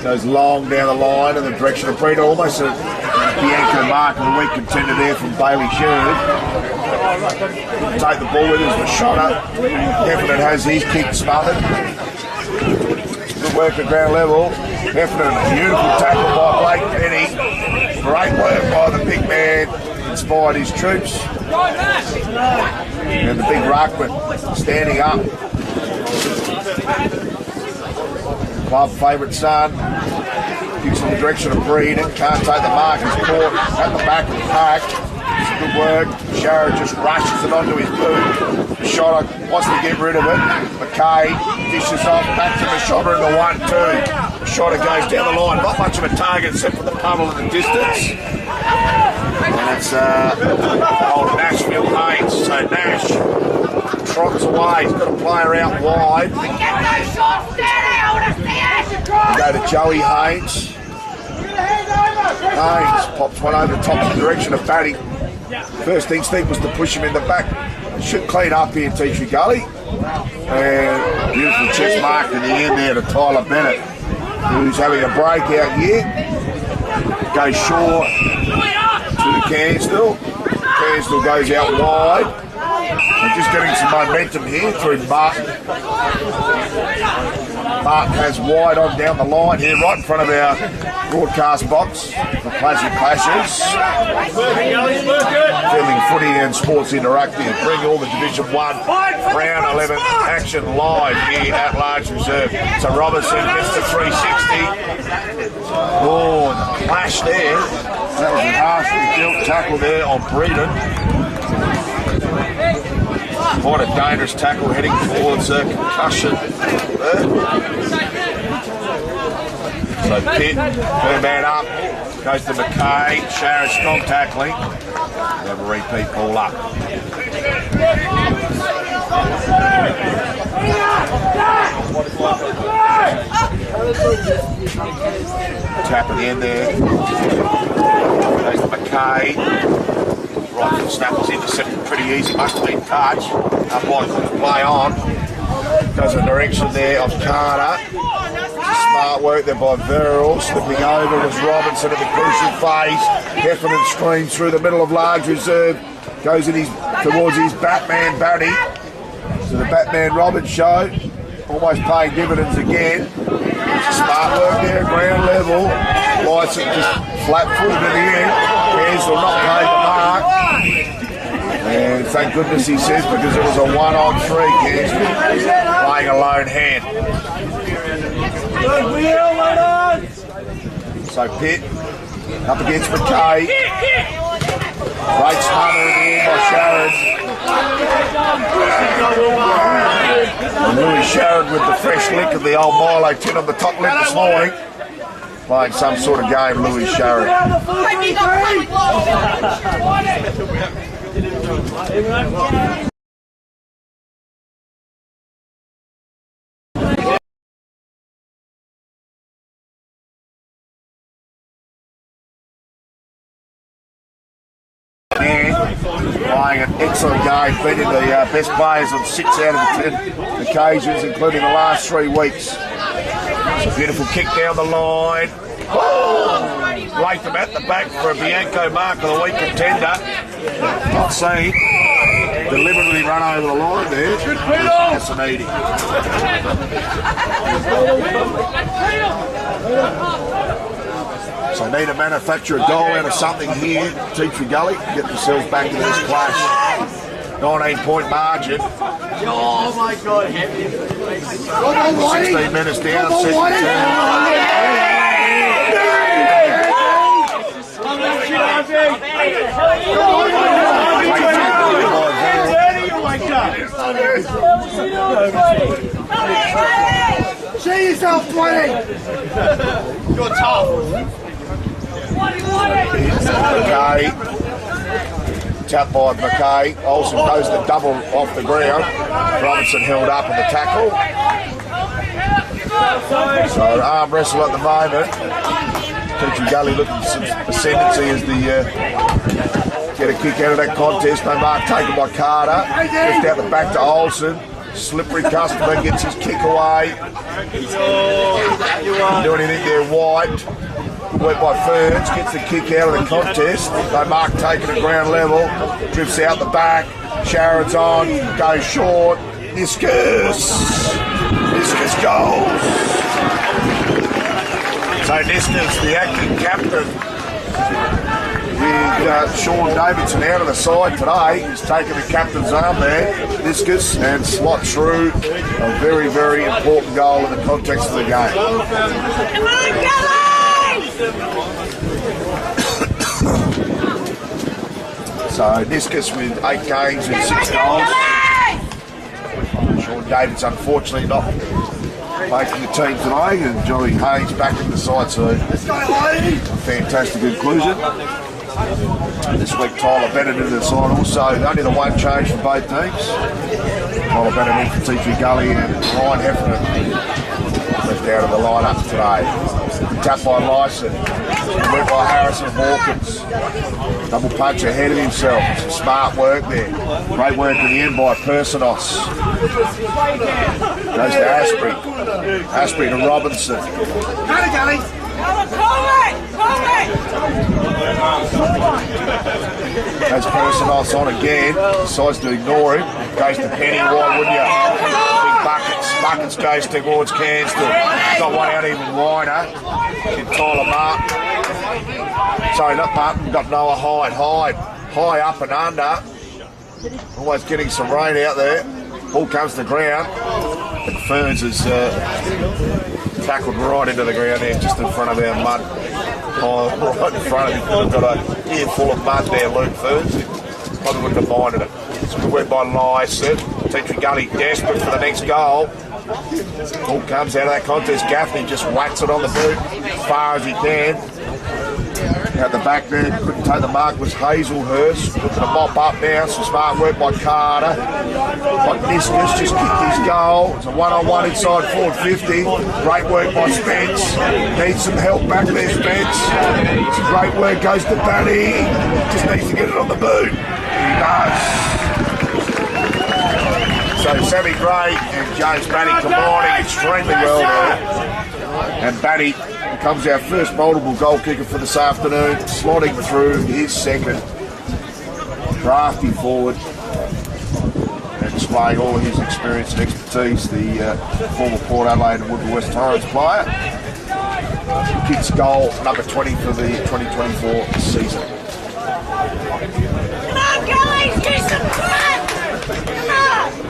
Goes long down the line in the direction of Breeder, almost a Bianco mark of the week contender there from Bailey Sherwood. Take the ball with us, the shotter. Heffernan has his kick smothered. Good work at ground level. Heffernan, beautiful tackle by Blake Penny. Great work by the big man. Inspired his troops. And the big ruckman standing up. Club favourite son. Kicks in the direction of Breed. Can't take the mark. He's caught at the back of the pack. It's good work. Sharrod just rushes it onto his boot. The shotter wants to get rid of it. McKay dishes off back to the shotter in the 1-2. The shotter goes down the line. Not much of a target except for the puddle in the distance. And it's old Nashville Haynes. So Nash trots away. He's got a player out wide. Go to Joey Haynes. Haynes pops one over the top in the direction of Batty. First instinct was to push him in the back. Should clean up here, Tea Tree Gully. And beautiful chest mark in the end there to Tyler Bennett, who's having a breakout here. Goes short to Cairnsville. Cairnsville goes out wide. And just getting some momentum here through Martin. Martin has wide on down the line here, right in front of our broadcast box for Classic Clashes. Filming Footy and Sports Interactive. Bring all the Division 1 round 11 action live here at Large Reserve. So Robertson gets the 360. Oh, and the clash there. That was a harshly built tackle there on Breeden. Quite a dangerous tackle heading towards a concussion. So Pitt, third man up, goes to McKay. Sharrod strong tackling. Have a repeat ball up. Tap again there. Goes to McKay. Right foot snap was intercepted pretty easy, much clean touch. Umpire couldn't play on. Goes in the direction there of Carter. Smart work there by Verrill. Slipping over was Robinson at the crucial phase. Heffernan screams through the middle of Large Reserve. Goes in towards his Batman Batty. So the Batman Robin show. Almost paying dividends again. Smart work there at ground level. Lycett just flat-footed in the end. Cairnsville not paid the mark. And thank goodness he says, because it was a 1-on-3. Cairnsville playing a lone hand. So Pitt up against McKay. Great smother in the end by Sharrod. And Louis Sharrod with the fresh lick of the old Milo tin on the top lip this morning. Playing some sort of game, Louis Sharrod. Playing an excellent game, beating the best players on 6 out of the 10 occasions, including the last 3 weeks. It's a beautiful kick down the line. Oh! Latham at the back for a Bianco mark of the week contender. Not seen. Deliberately run over the line there. Fascinating. So need to manufacture a goal out of something here. Tea Tree Gully, get themselves back to this clash. 19-point margin. Oh my God, 16 minutes down, second Show yourself, 20! You're tough. McKay. Tap by McKay. Olsen goes the double off the ground. Robinson held up in the tackle. So arm wrestle at the moment. Teaching Gully looking for some ascendancy as the get a kick out of that contest. No mark taken by Carter. Just out the back to Olsen. Slippery customer gets his kick away. Didn't do anything there, White. Went by Ferns, gets the kick out of the contest. No mark taken at ground level. Drifts out the back. Sharon's on. Goes short. Niskus goes. So Niskus, the acting captain, with Sean Davidson out of the side today, he's taken the captain's arm there, Niskus, and slots through a very, very important goal in the context of the game. Come on, Gully! So Niskus with 8 games and 6 goals. Sean David's unfortunately not making the team today, and Johnny Hayes back in the side, so a fantastic inclusion. This week Tyler Bennett in the side also, only the one change for both teams. Tyler Bennett in for T3 Gully and Ryan Heffernan left out of the lineup today. Tap by Lyson, went by Harrison Hawkins. Double punch ahead of himself. Some smart work there. Great work in the end by Personos. Goes to Asprey. Asprey to Robinson. As Personos on again, decides to ignore him. Goes to Penny, why wouldn't you? Big buckets. Buckets goes towards Canston. Got one out even wider. In Tyler Martin. Sorry, not Martin, got Noah Hyde. High up and under. Always getting some rain out there. Ball comes to the ground. And Ferns is tackled right into the ground there, just in front of our mud. Right in front of him. We've got a ear full of mud there, Luke Ferns. Probably wouldn't have minded it. It's good work by Lyson. T3 Gully desperate for the next goal. Ball comes out of that contest. Gaffney just whacks it on the boot as far as he can. Out the back there, couldn't take the mark, was Hazelhurst. Looking to mop up now, some smart work by Carter. But Niskus just kicked his goal. It's a one-on-one inside forward 50. Great work by Spence. Needs some help back there, Spence. Some great work goes to Batty. Just needs to get it on the boot. He does. So Sammy Gray and James Batty combining extremely well there. And Batty becomes our first multiple goal kicker for this afternoon, slotting through his second. Drafty forward and displaying all of his experience and expertise, the former Port Adelaide and Woodville West Torrens player. Kicks goal number 20 for the 2024 season. Come on, Gully! Do some fun!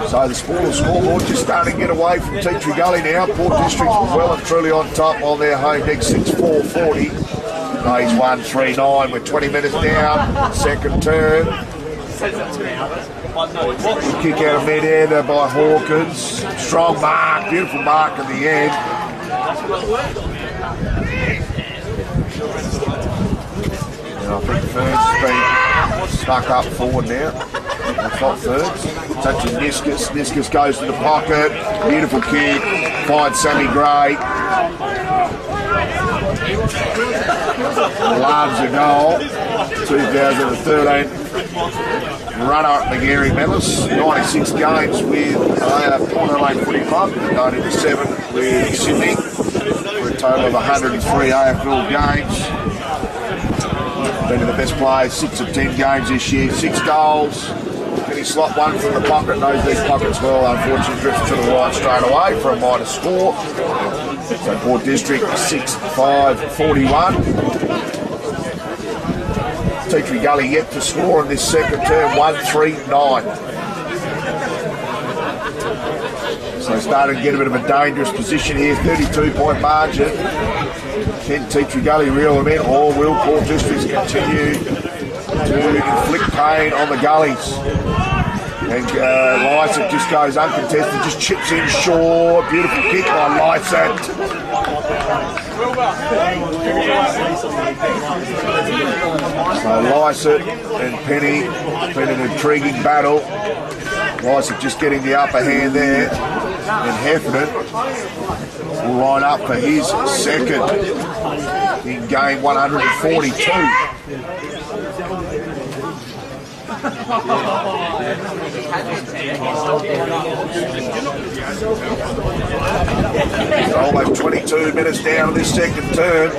So the scoreboard just starting to get away from T3 Gully now. Port District well and truly on top on their home deck, 6-4-40. Phase 1-3-9 with 20 minutes down. Second turn. Kick out of mid-air there by Hawkins. Strong mark, beautiful mark in the end. And I think Ferns has been stuck up forward now. Top Ferns. Touching Niskus. Niskus goes to the pocket. Beautiful kick. Finds Sammy Gray. Loves a goal. 2013 runner at McGarry medalist. 96 games with Port Adelaide Footy Club. 97 with Sydney. For a total of 103 AFL games. Been to the best players, 6 of 10 games this year, 6 goals. Can he slot one from the pocket? Knows these pockets well. Unfortunately, drifts to the right straight away for a minor score. So Port District 6-5-41. T3 Gully yet to score in this second term, 1-3-9. So starting to get a bit of a dangerous position here, 32-point margin. Can T3 Gully reel them in, or will Port Districts continue to inflict pain on the Gullies? And Lycett just goes uncontested, just chips in short. Beautiful kick by Lycett. So Lycett and Penny, it's been an intriguing battle. Lycett just getting the upper hand there. And Heffernan will line up for his second in game 142. Almost 22 minutes down this second term.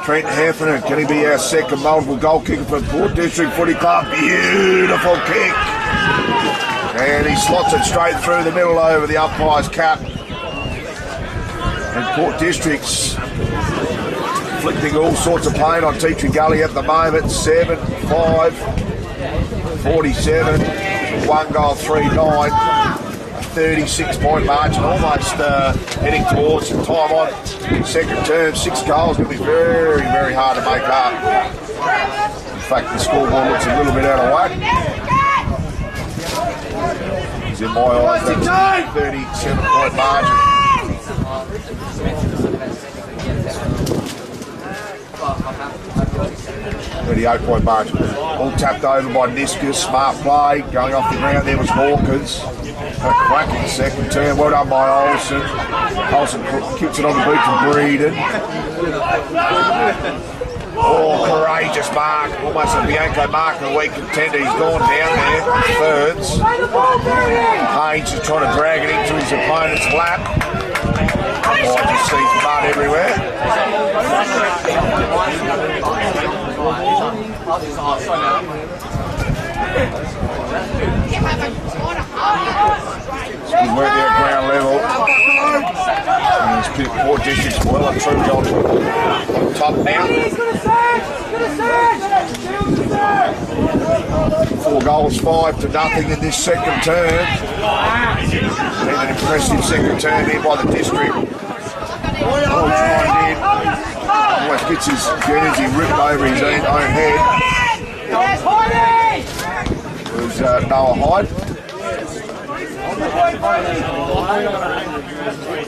Trent Heffernan, can he be our second multiple goal kicker for Port District Footy Club? Beautiful kick. And he slots it straight through the middle over the umpire's cap. And Port District's inflicting all sorts of pain on Teacher Gully at the moment. 7-5, 47, 1 goal, 3-9. A 36-point margin, almost heading towards some time on second term. 6 goals going to be very, very hard to make up. In fact, the scoreboard looks a little bit out of whack. In my eyes, that's a 37-point margin. 38-point margin. All tapped over by Niskus. Smart play. Going off the ground there was Hawkins. A cracking second turn. Well done by Olsen. Olsen kicks it on the boot to Breeden. Oh, courageous mark. Almost a Bianco mark of the week contender. He's gone down there. Thirds. Haynes is trying to drag it into his opponent's lap. Oh, just sees mud everywhere. It's good work there at ground level. And this Port District's well and truly on top now. 4 goals, 5-0 in this second turn. And an impressive second turn here by the district. All trying in. Almost gets his jersey ripped over his own head. There's Noah Hyde.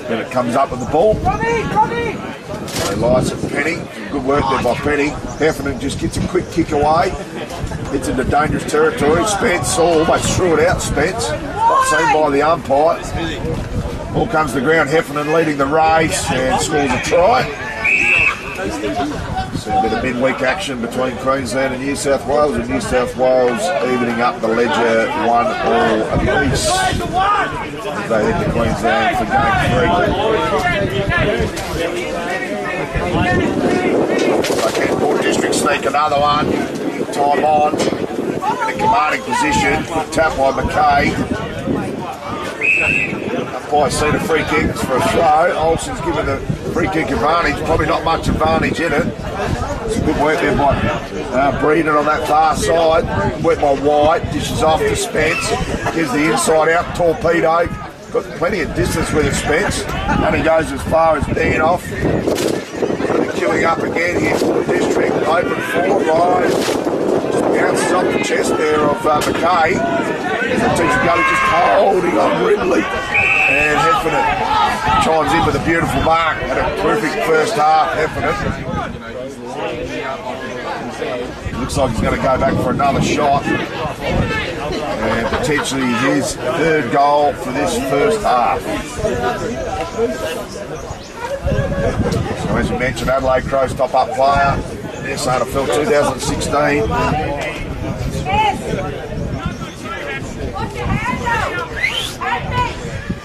Then it comes up with the ball. So Lycett Penny. Good work there by Penny. Heffernan just gets a quick kick away. Hits into dangerous territory. Spence almost threw it out. Spence. Not seen by the umpire. Ball comes to the ground. Heffernan leading the race and scores a try. So a bit of midweek action between Queensland and New South Wales, and New South Wales evening up the ledger 1-1 apiece as they head to Queensland for game 3. So can Port District sneak another one? Time on in a commanding position. Tap by McKay. Umpire seen a free kick for a throw. Olsen's given the free kick advantage. Probably not much advantage in it. It's a good work there by Breeden on that far side. Work by White. Dishes off to Spence. Gives the inside out. Torpedo. Got plenty of distance with it, Spence. And he goes as far as being off. Queuing up again here for the district. Open forward line. Just bounces off the chest there of McKay. Teacher Gully just holding on Ridley. And Heffernan chimes in with a beautiful mark. Had a terrific first half, Heffernan. Looks like he's going to go back for another shot. And potentially his third goal for this first half. So as you mentioned, Adelaide Crows top up player. This AFL 2016.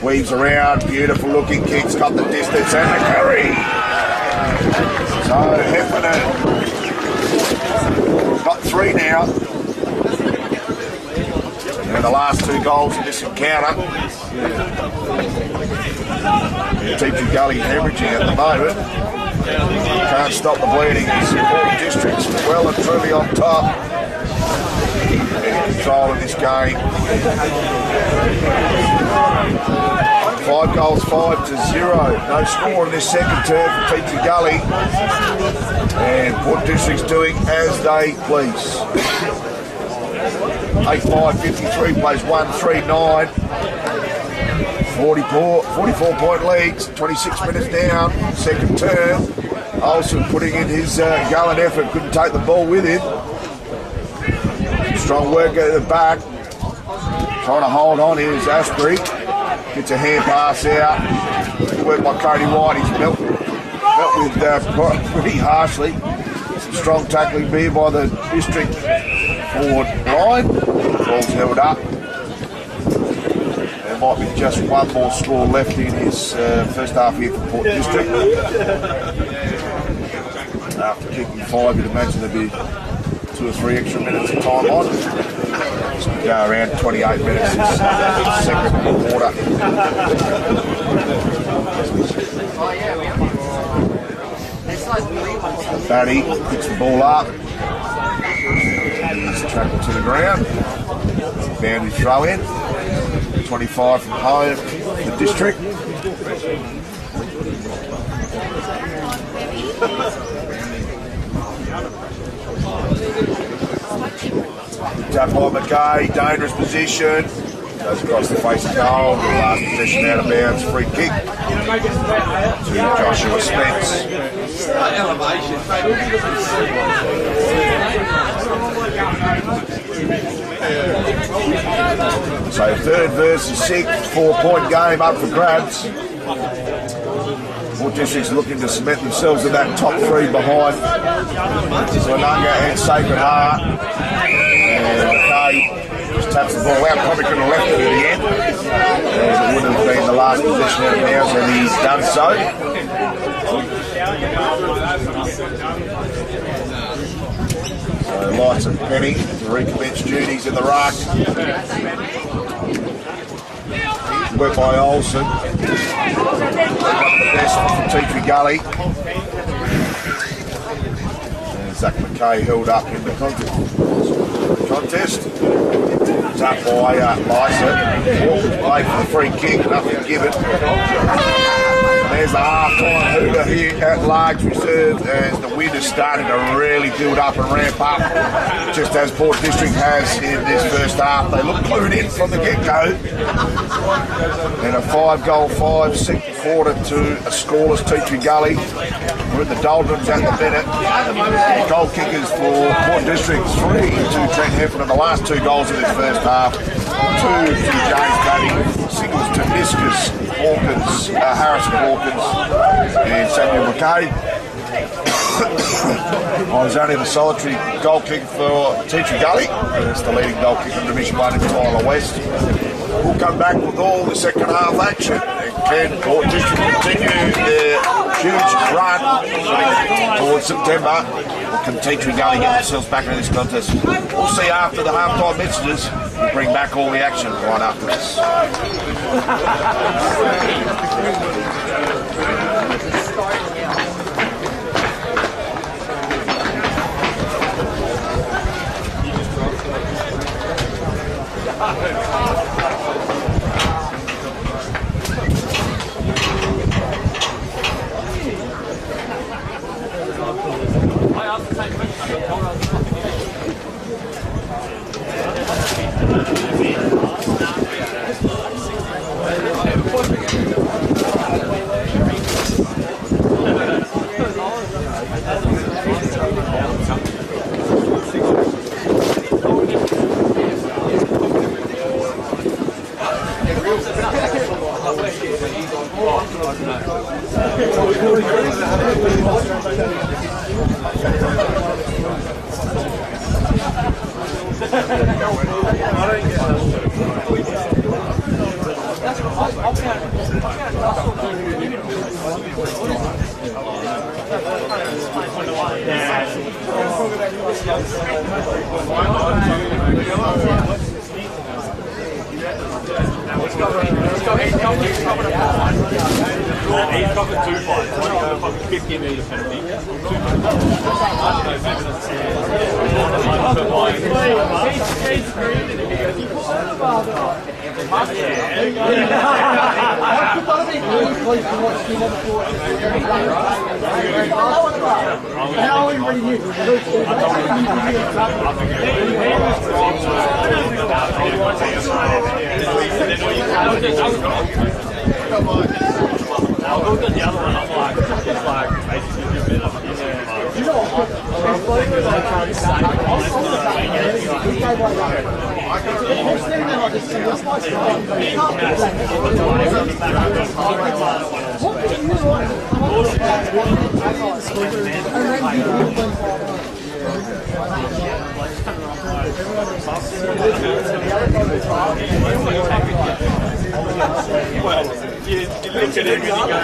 Weaves around, beautiful looking kicks, got the distance and the carry. So Heffernan got 3 now. And the last 2 goals in this encounter. Teacher Gully hemorrhaging at the moment. Can't stop the bleeding. Port District's well and truly on top. In control of this game. 5 goals, 5-0. No score in this second term for Teacher Gully. And Port District's doing as they please. 8-5-53 plays 1-3-9. 44 point leads, 26 minutes down, second term. Olsen putting in his gallant effort, couldn't take the ball with him. Strong work at the back. Trying to hold on, here's Ashbury. Gets a hand pass out. Good work by Cody White, he's met with pretty harshly. Some strong tackling here by the district forward line. Ball's held up. There might be just one more score left in his first half here for Port District. After kicking 5, you'd imagine there'd be 2 or 3 extra minutes of time on. So we go around 28 minutes this second quarter. Batty picks the ball up. He's tackled to the ground. Boundary throw in. 25 from home for the district. Tap by McKay, dangerous position. Goes across the face of goal. The last possession out of bounds, free kick to Joshua Spence. So 3rd versus 6th, 4-point game up for grabs. Port District's looking to cement themselves in that top 3 behind Zanunga and Sacred Heart. And McKay just taps the ball out, probably could have left it at the end. As it would have been the last position out of bounds, and he's done so. So Lights and Penny to recommence duties in the ruck. Work by Olsen. One of the best from Teatree Gully. And Zach McKay held up in the contest. Up by Lysa. Walker's played for the free kick, nothing given. There's the half-time hooter here at large reserve as the wind is starting to really build up and ramp up, just as Port District has in this first half. They look glued in from the get-go. And a 5-goal, 5-second quarter to a scoreless Teatree Gully. We're in the doldrums at the minute. Goal kickers for Port District, 3 to Trent Heffernan. The last 2 goals in this first half. 2 to James Cuddy, singles to Niskus, Hawkins, Harrison Hawkins, and Samuel McKay. I was only the solitary goal kicker for Teatree Gully. It's the leading goal kicker in Division 1 in Tyler West. We'll come back with all the second half action. And can Port District continue their huge run towards September? Or can Teatree Gully get themselves back into this contest? We'll see after the half-time messages. We'll bring back all the action right after this. He's got the 2 fights. One got a fucking 50-metre penalty. 2 I'll look at the other one, I'm like, it's like, basically, you've been up in there. Well, you look at him and you go,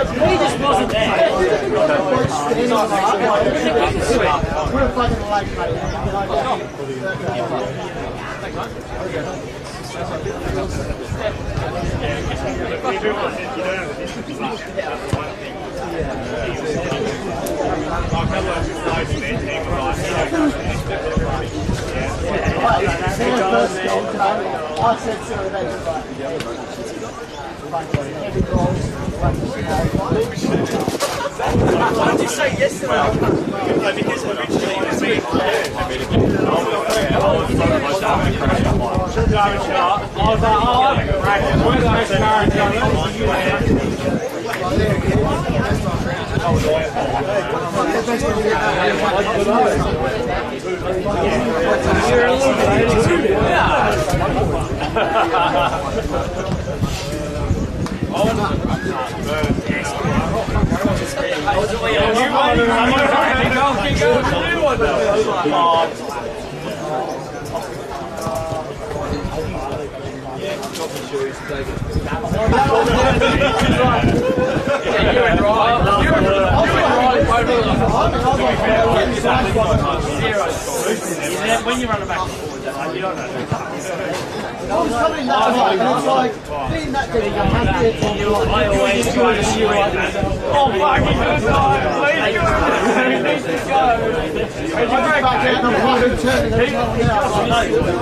He just wasn't there. What did you say yesterday? Because originally it was me. When you run it back forward, you don't know. I was coming that night, and I was like, being that big, I'm happy it's on your I always try to shoot it. Oh, fucking good time! Please go! He needs to go! back in, I'm fucking turning it on now.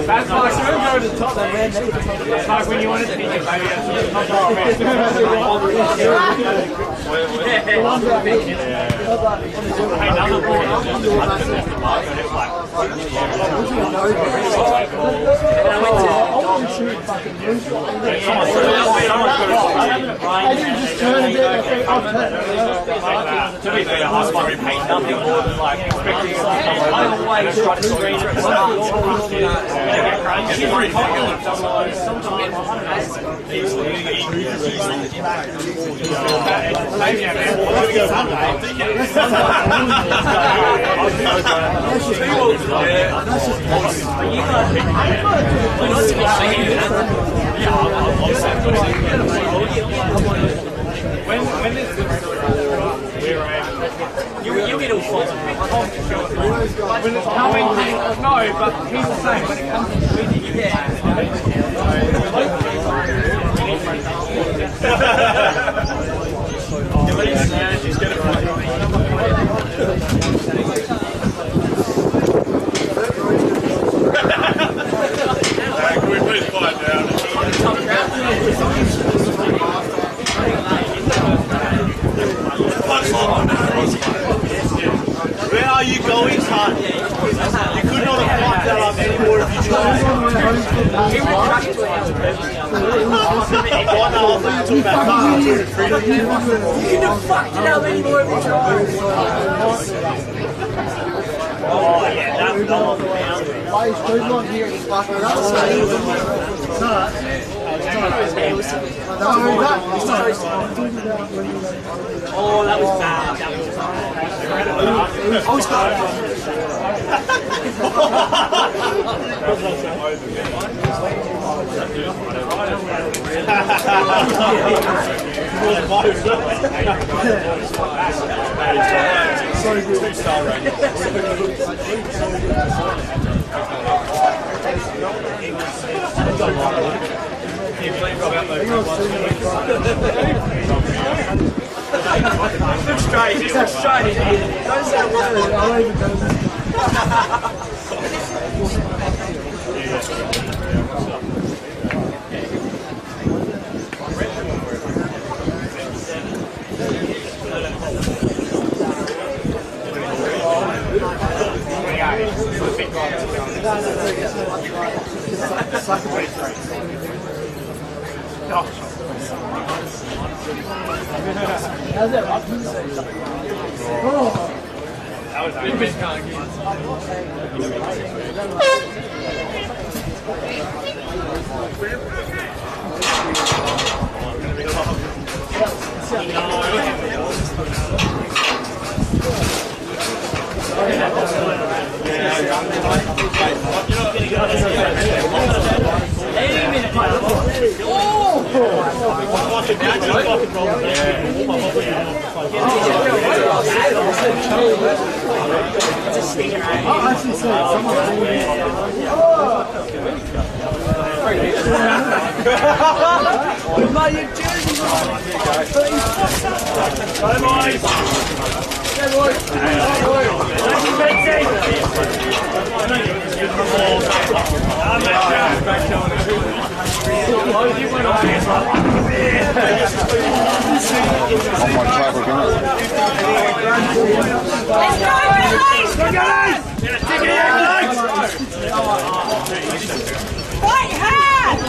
That's like, so go to the top, it's like when you want to think about it, it's not I didn't just turn a bit and think, oh, To be fair, I probably paid nothing more than like expecting I always try to screen it for when there's good you get all sorts of when it's coming, no, but he's the same. When it comes to tweeting, you get Can we please quiet down? Where are you going, son? You could not have fucked that up anymore if you tried. You couldn't have fucked it up anymore if you tried. Oh yeah, that was all the way out. why is Joe's not here? He's fucking up. Oh, that was bad. That was bad. Oh, it's got Two-star rating. Look straight, just look straight. Don't say a word. I'll even do How's that? White hat!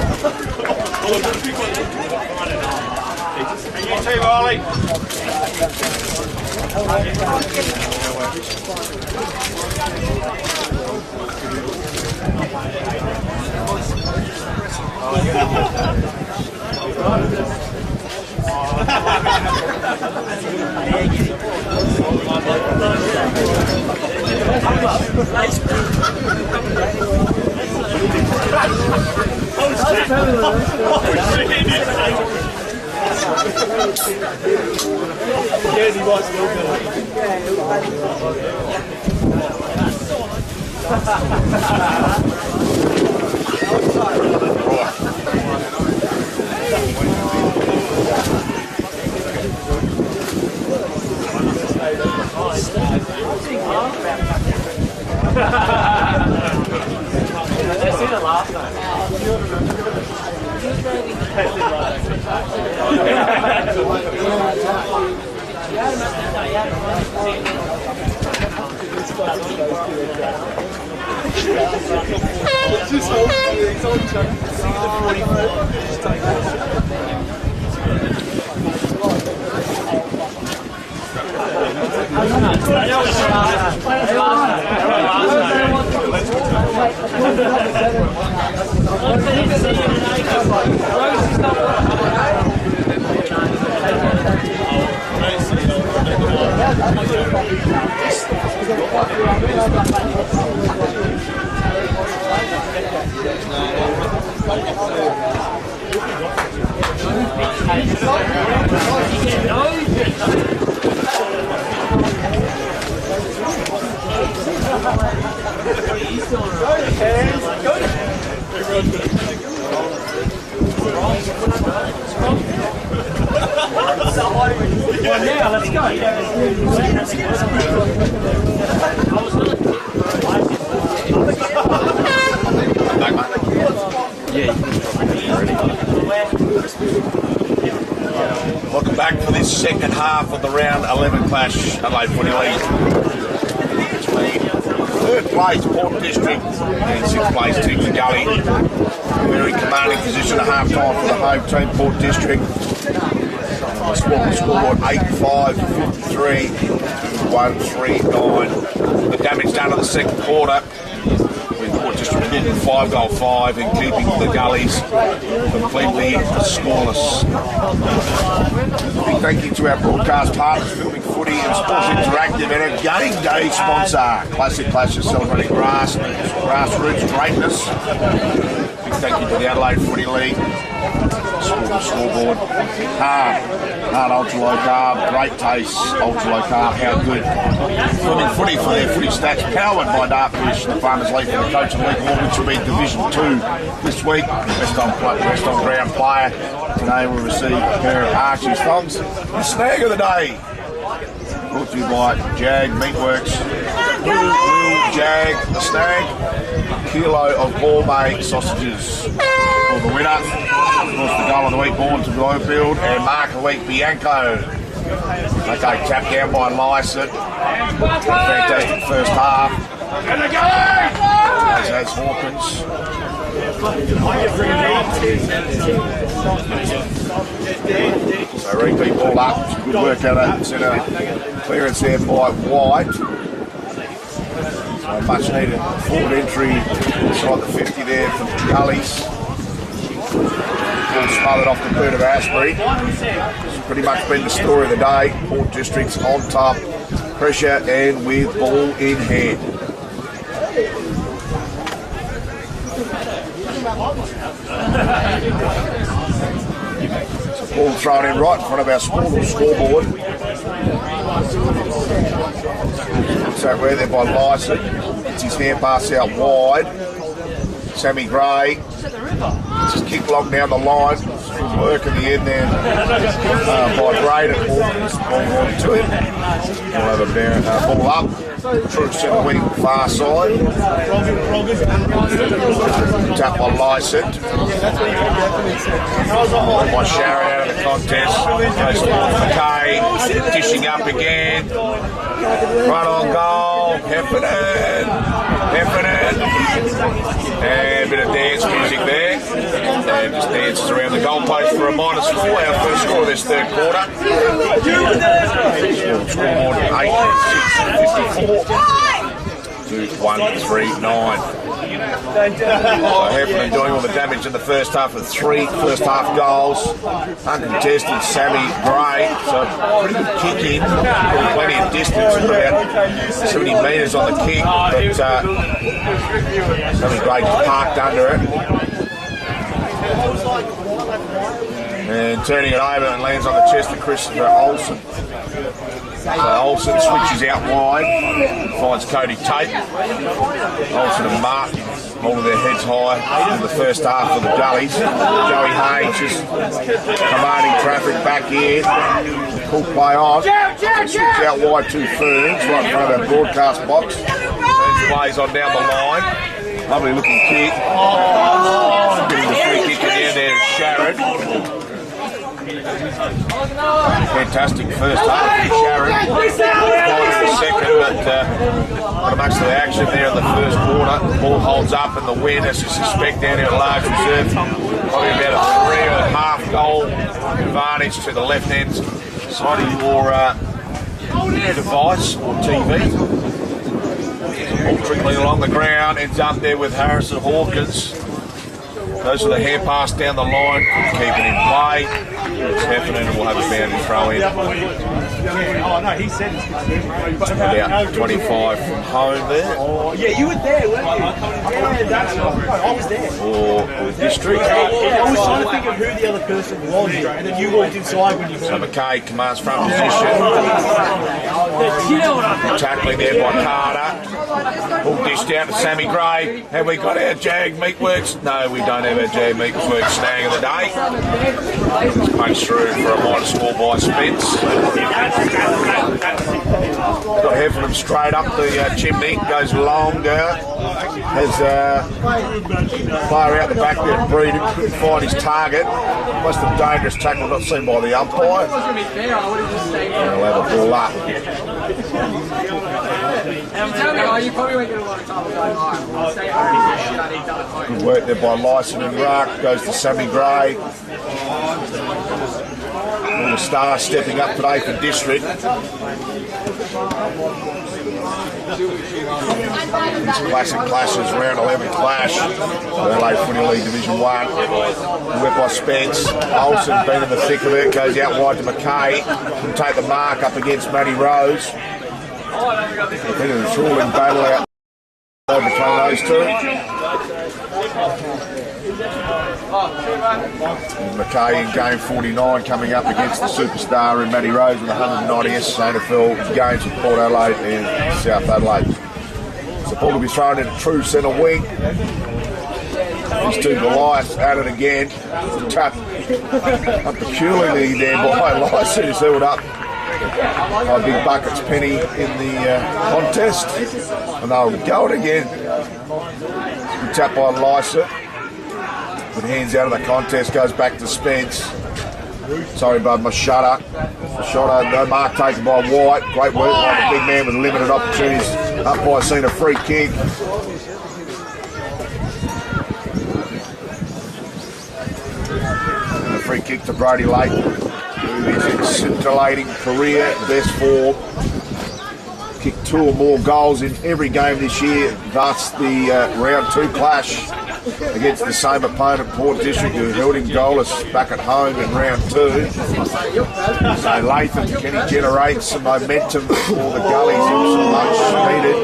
And you too, Riley. Jersey was still good. They've seen it last time. Just Now, let's go. Welcome back for this second half of the round 11 clash, Adelaide Footy League. Third place, Port District, and sixth place, Team Gully. Very commanding position at half time for the home team, Port District. Scoreboard 8-5, 53, 1-3-9. The damage done in the second quarter, with Port District getting 5-5 and keeping the Gullies completely scoreless. Big thank you to our broadcast partners, Filming Footy and Sports Interactive, and our Game Day sponsor, Classic Clashes, celebrating grassroots greatness. Big thank you to the Adelaide Footy League. Scoreboard, hard ultra low carb, great taste, ultra low carb, how good. Filming Footy for their footy stats, powered by Dartfish, the Farmers League for the coach and league which will be Division 2 this week. Best on ground player. Today we'll receive a pair of Archie's thumbs. The snag of the day, brought to you by Jag Meatworks. Will Jag the snag, kilo of gourmet sausages for the winner. Of course, the goal of the week, born to Glowfield, and mark of the week, Bianco. Okay, tapped down by Lysett. Fantastic first half. As has Hawkins. So repeat ball up. Good work out of centre. Clearance there by White. So much needed forward entry inside the 50 there for the Gullies. Ball smothered off the boot of Asbury. It's pretty much been the story of the day. Port District's on top, pressure and with ball in hand. So ball thrown in right in front of our scoreboard. So we're there by Lysett. It's his hand pass out wide. Sammy Gray. Just kick long down the line. Good work in the end there by Gray to Hawkins. Ball on to him. We'll have a ball up. True centre wing far side. Tap by Lysett. By Sharon out of the contest. Goes to McKay. Dishing up again. Run on goal. Heffernan. And a bit of dance music there. And just dances around the goalpost for a -4. Our first score of this third quarter. Scoreboard 8-6, 54 to 1-3-9. So Heffernan doing all the damage in the first half with 3 first half goals. Uncontested, Sammy Gray. So pretty good kick in. Plenty of distance, about 70 metres on the kick. But Sammy Gray just parked under it. And turning it over and lands on the chest of Christopher Olsen. So Olsen switches out wide, finds Cody Tate. Olsen and Martin holding their heads high in the first half of the Gullies. Joey Hayes just commanding traffic back in. Cool play on. Switch out wide to Ferns, right in front of our broadcast box. Ferns plays on down the line. Lovely looking kick. Getting the free kick in the end there, Sharon. Fantastic first half from Sharon. The second, but not much of the action there in the first quarter. The ball holds up and the win, as you suspect, down here at large reserve. Probably about a 3.5 goal advantage to the left-hand side of your device or TV. Ball trickling along the ground, ends up there with Harrison Hawkins. Goes for the hair pass down the line, couldn't keep it in play. It's happening and we'll have a boundary throw in. Oh no, he said it's About 25 from home there. Oh, yeah, you were there, weren't you? Yeah, that's right. I was there. Or district. I was trying to think of who the other person was, and then you walked inside when you So heard it. McKay commands front position. Tackling there by Carter. Ball dished out to Sammy Gray. Have we got our Jag Meatworks? No, we don't have our Jag Meatworks snag of the day. Punch through for a minor score by Spence. Got Heffernan straight up the chimney. Goes longer. Has a player out the back there, Breeden. Couldn't find his target. Most of the dangerous tackle not seen by the umpire. And he'll have a ball up. You probably won't get a lot of time going home. I'll stay home and get shit I need done at home. Good work there by Lyson and Ruck. Goes to Sammy Gray. All the stars stepping up today for district. These classic clashes, round 11 clash. Adelaide Footy League Division 1. Work by Spence. Olsen been in the thick of it. Goes out wide to McKay. Can take the mark up against Matty Rose. I think it's a thrilling battle out between those two. And McKay in game 49 coming up against the superstar and Matty Rose with 190 SANFL games with Port Adelaide and South Adelaide. So ball will be thrown in a true centre wing. These two Goliaths at it again. Tap up peculiarly there by Lyson, who's held up by Big Buckets Penny in the contest. And they'll go it again. Good tap by Lyson. With hands out of the contest, goes back to Spence. Sorry, bud, my shutter. No mark taken by White. Great work by the big man with limited opportunities. Up by seen a free kick. And a free kick to Brody Layton, who is in scintillating career best form. Kicked 2 or more goals in every game this year. Thus the round 2 clash against the same opponent, Port District, who held him goalless back at home in round 2. So Latham, can he generate some momentum for the Gullies and some much needed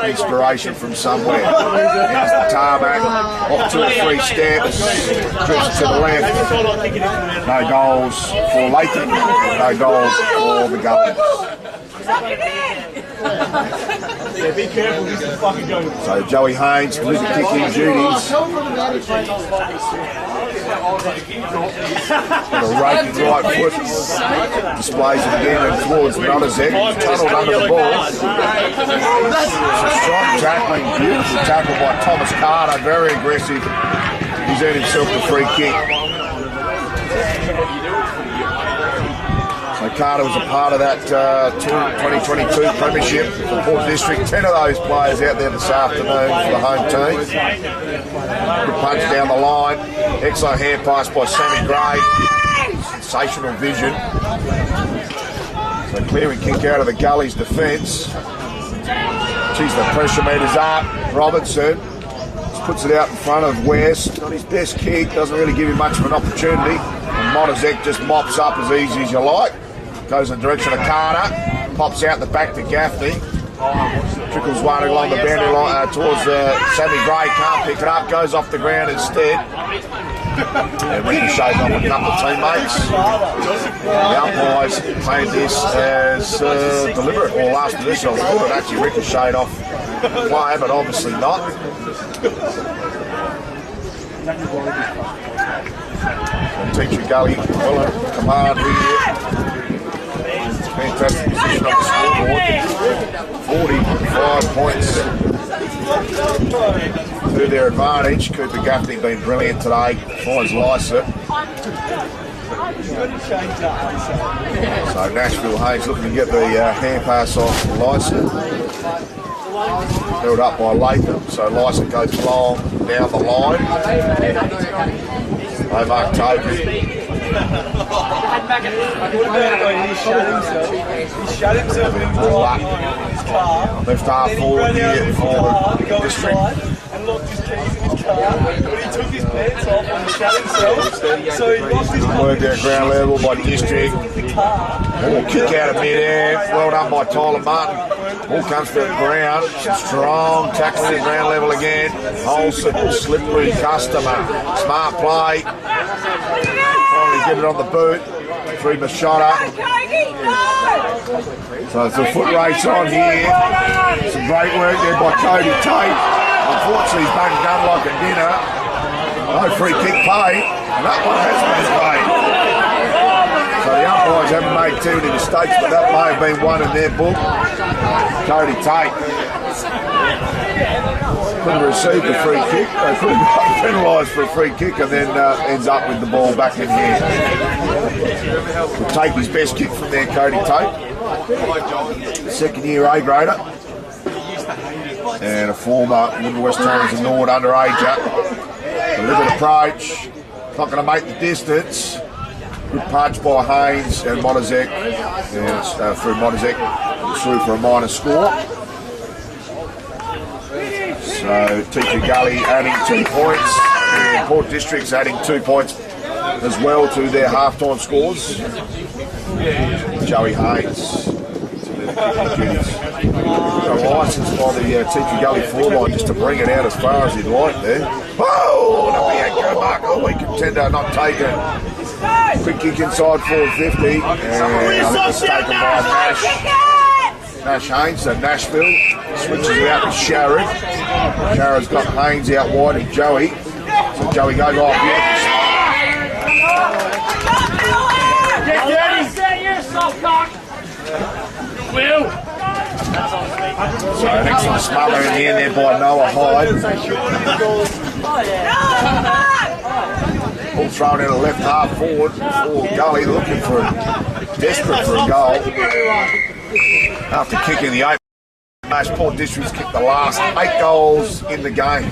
inspiration from somewhere? Here's the tarmac, off 2 or 3 steps, drifts to the left. No goals for Latham, no goals for the Gullies. Yeah, be careful, this is fucking going. So Joey Haynes, lift kicking duties. With a raking right foot, displays it again and towards Nonazek, tunneled under the ball. Strong tackling, beautiful tackle by Thomas Carter, very aggressive. He's earned himself the free kick. So Carter was a part of that 2022 premiership for Port District. 10 of those players out there this afternoon for the home team. Good punch down the line. Excellent hand pass by Sammy Gray. Sensational vision. So clearing kick out of the Gully's defence. Geez, the pressure meter's up. Robertson just puts it out in front of West. Not his best kick, doesn't really give him much of an opportunity. And Monazek just mops up as easy as you like. Goes in the direction of Carter, pops out the back to Gaffney, trickles one along the boundary line towards Sammy Gray, can't pick it up, goes off the ground instead. And ricochets off a couple of teammates. The umpires played this as deliberate, or last position. I thought it actually ricocheted off the player, but obviously not. And Teacher Gully well in command here. Fantastic position on the scoreboard. 45 points to their advantage. Cooper Gaffney been brilliant today. Finds Lysa. So Nashville Hayes looking to get the hand pass off Lyson. Held up by Latham, so Lyson goes long down the line. They mark Toby. He shut himself in his car. Left half forward here for the district. And locked his keys in his car, but he took his pants off and shut himself, so he lost his Worked out ground level by district. Ball kick out of mid-air. Well done by Tyler Martin. Ball comes to the ground. Strong tackling at ground level again. Olsen, slippery customer. Smart play. Finally get it on the boot. Free Machado. So it's a foot race on here. Some great work there by Cody Tate. Unfortunately, he's been done like a dinner. No free kick paid, and that one has been paid. So the umpires haven't made too many mistakes, but that may have been one in their book. Cody Tate couldn't receive the free kick. They could have got penalised for a free kick, and then ends up with the ball back in hand. Will take his best kick from there, Cody Tate. Second year A grader. And a former West Torrens and Nord underager. Deliberate approach. Not going to make the distance. Good punch by Haynes and Monazek. And through Monazek. Through for a minor score. So Teacher Gully adding 2 points. And Port District's adding 2 points as well to their half-time scores. Joey Haynes. So licensed by the Teacher Gully forward line just to bring it out as far as he'd like there. Oh, no, we had go mark. Oh, we contender not taken. Quick kick inside 450. And I think it's taken by Nash Haynes. So Nashville switches it out to Sharrod. Sharrod's got Haynes out wide and Joey. So Joey goes off here. Get dirty! Set yourself, cock! Will! So an excellent smother in the end there by Noah Hyde. Ball thrown in a left half forward for Gully, looking for desperate for a goal. After kicking the 8, Port District's kicked the last 8 goals in the game.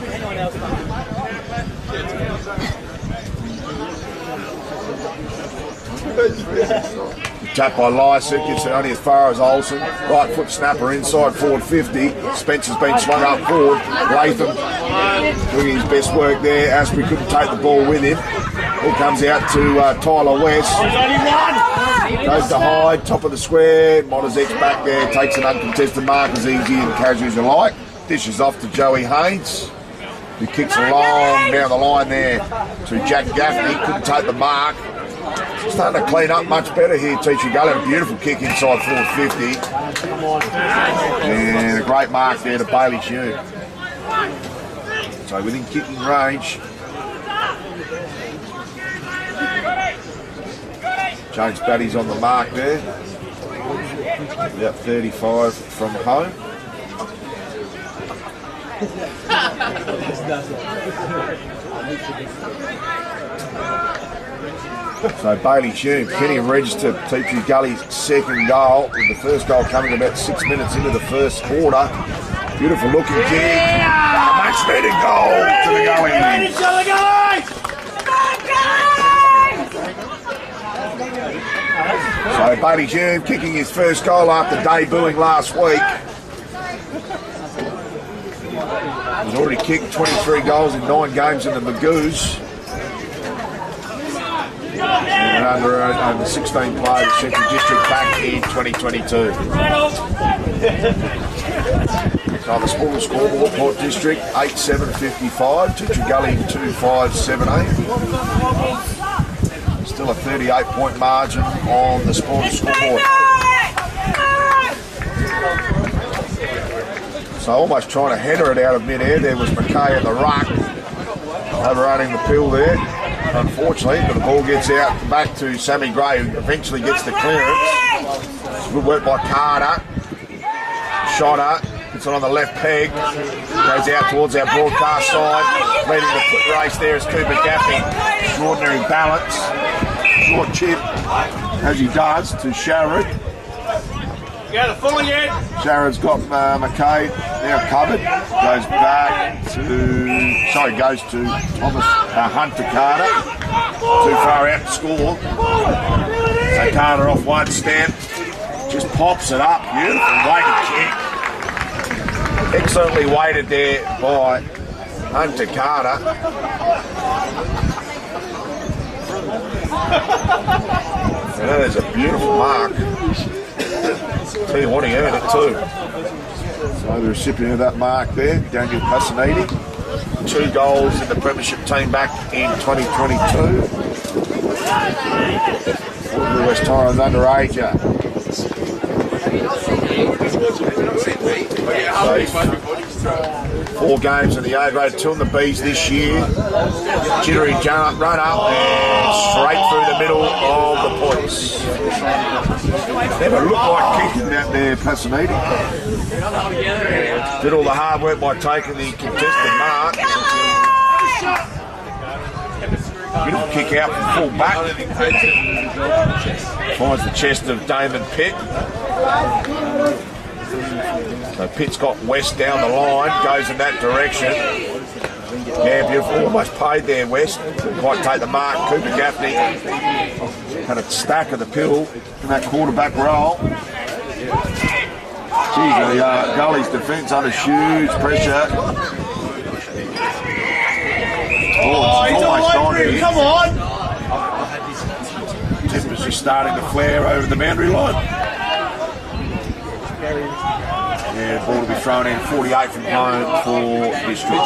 Tap by Lyson, gets it only as far as Olsen. Right foot snapper inside forward 50. Spencer's been swung up forward. Latham doing his best work there. Asprey couldn't take the ball with him. Ball comes out to Tyler West. Goes to Hyde, top of the square. Monazek's back there, takes an uncontested mark as easy and casual as you like. Dishes off to Joey Haynes, who kicks along down the line there to Jack Gaffney. Couldn't take the mark. Starting to clean up much better here, Teacher Gully. A beautiful kick inside 450. And a great mark there to Bailey Hume. So within kicking range. James Batty's on the mark there. About 35 from home. So Bailey Hume, Kenny registered Teacher Gully's second goal, with the first goal coming about 6 minutes into the first quarter. Beautiful looking kick. Much needed goal to the Gully. So Bailey Hume kicking his first goal after debuting last week. He's already kicked 23 goals in 9 games in the Magoos. And under 16 players at Central District back in 2022. So the score scoreboard, Port District 8-7-55, Teacher Gully 2-5-7-8. Still a 38-point margin on the sports scoreboard. So almost trying to header it out of mid-air. There was McKay at the ruck, overrunning the pill there. Unfortunately, but the ball gets out back to Sammy Gray, who eventually gets the clearance. Good work by Carter. Shotter gets it on the left peg. Goes out towards our broadcast side. Leading the foot race there is Cooper Gaffney. Extraordinary balance. short chip, as he does, to Sharrod. Yeah, the full again. Sharrod's got McKay now covered. Goes back to, goes to Thomas Hunter Carter. Too far out to score. So Carter off one step. Just pops it up. Beautiful weighted kick. Excellently weighted there by Hunter Carter. And that is a beautiful mark. Tell you what, he earned it too. So the recipient of that mark there, Daniel Passanidi. 2 goals in the Premiership team back in 2022. The West Torrens underager. So, 4 games in the A grade, 2 in the Bs this year. Jittery run up and straight through the middle of the points. Never looked like kicking that there, Passanidi. Did all the hard work by taking the contested mark. Beautiful kick out from full back. Finds the chest of Damon Pitt. So Pitt's got West down the line, goes in that direction. Yeah, beautiful. Almost paid there, West. Might take the mark. Cooper Gaffney had a stack of the pill in that quarterback role. Geez, the Gully's defence under huge pressure. Oh, it's almost on here. Come on! Temper's just starting to flare over the boundary line. Yeah, the ball to be thrown in, 48 from home for District.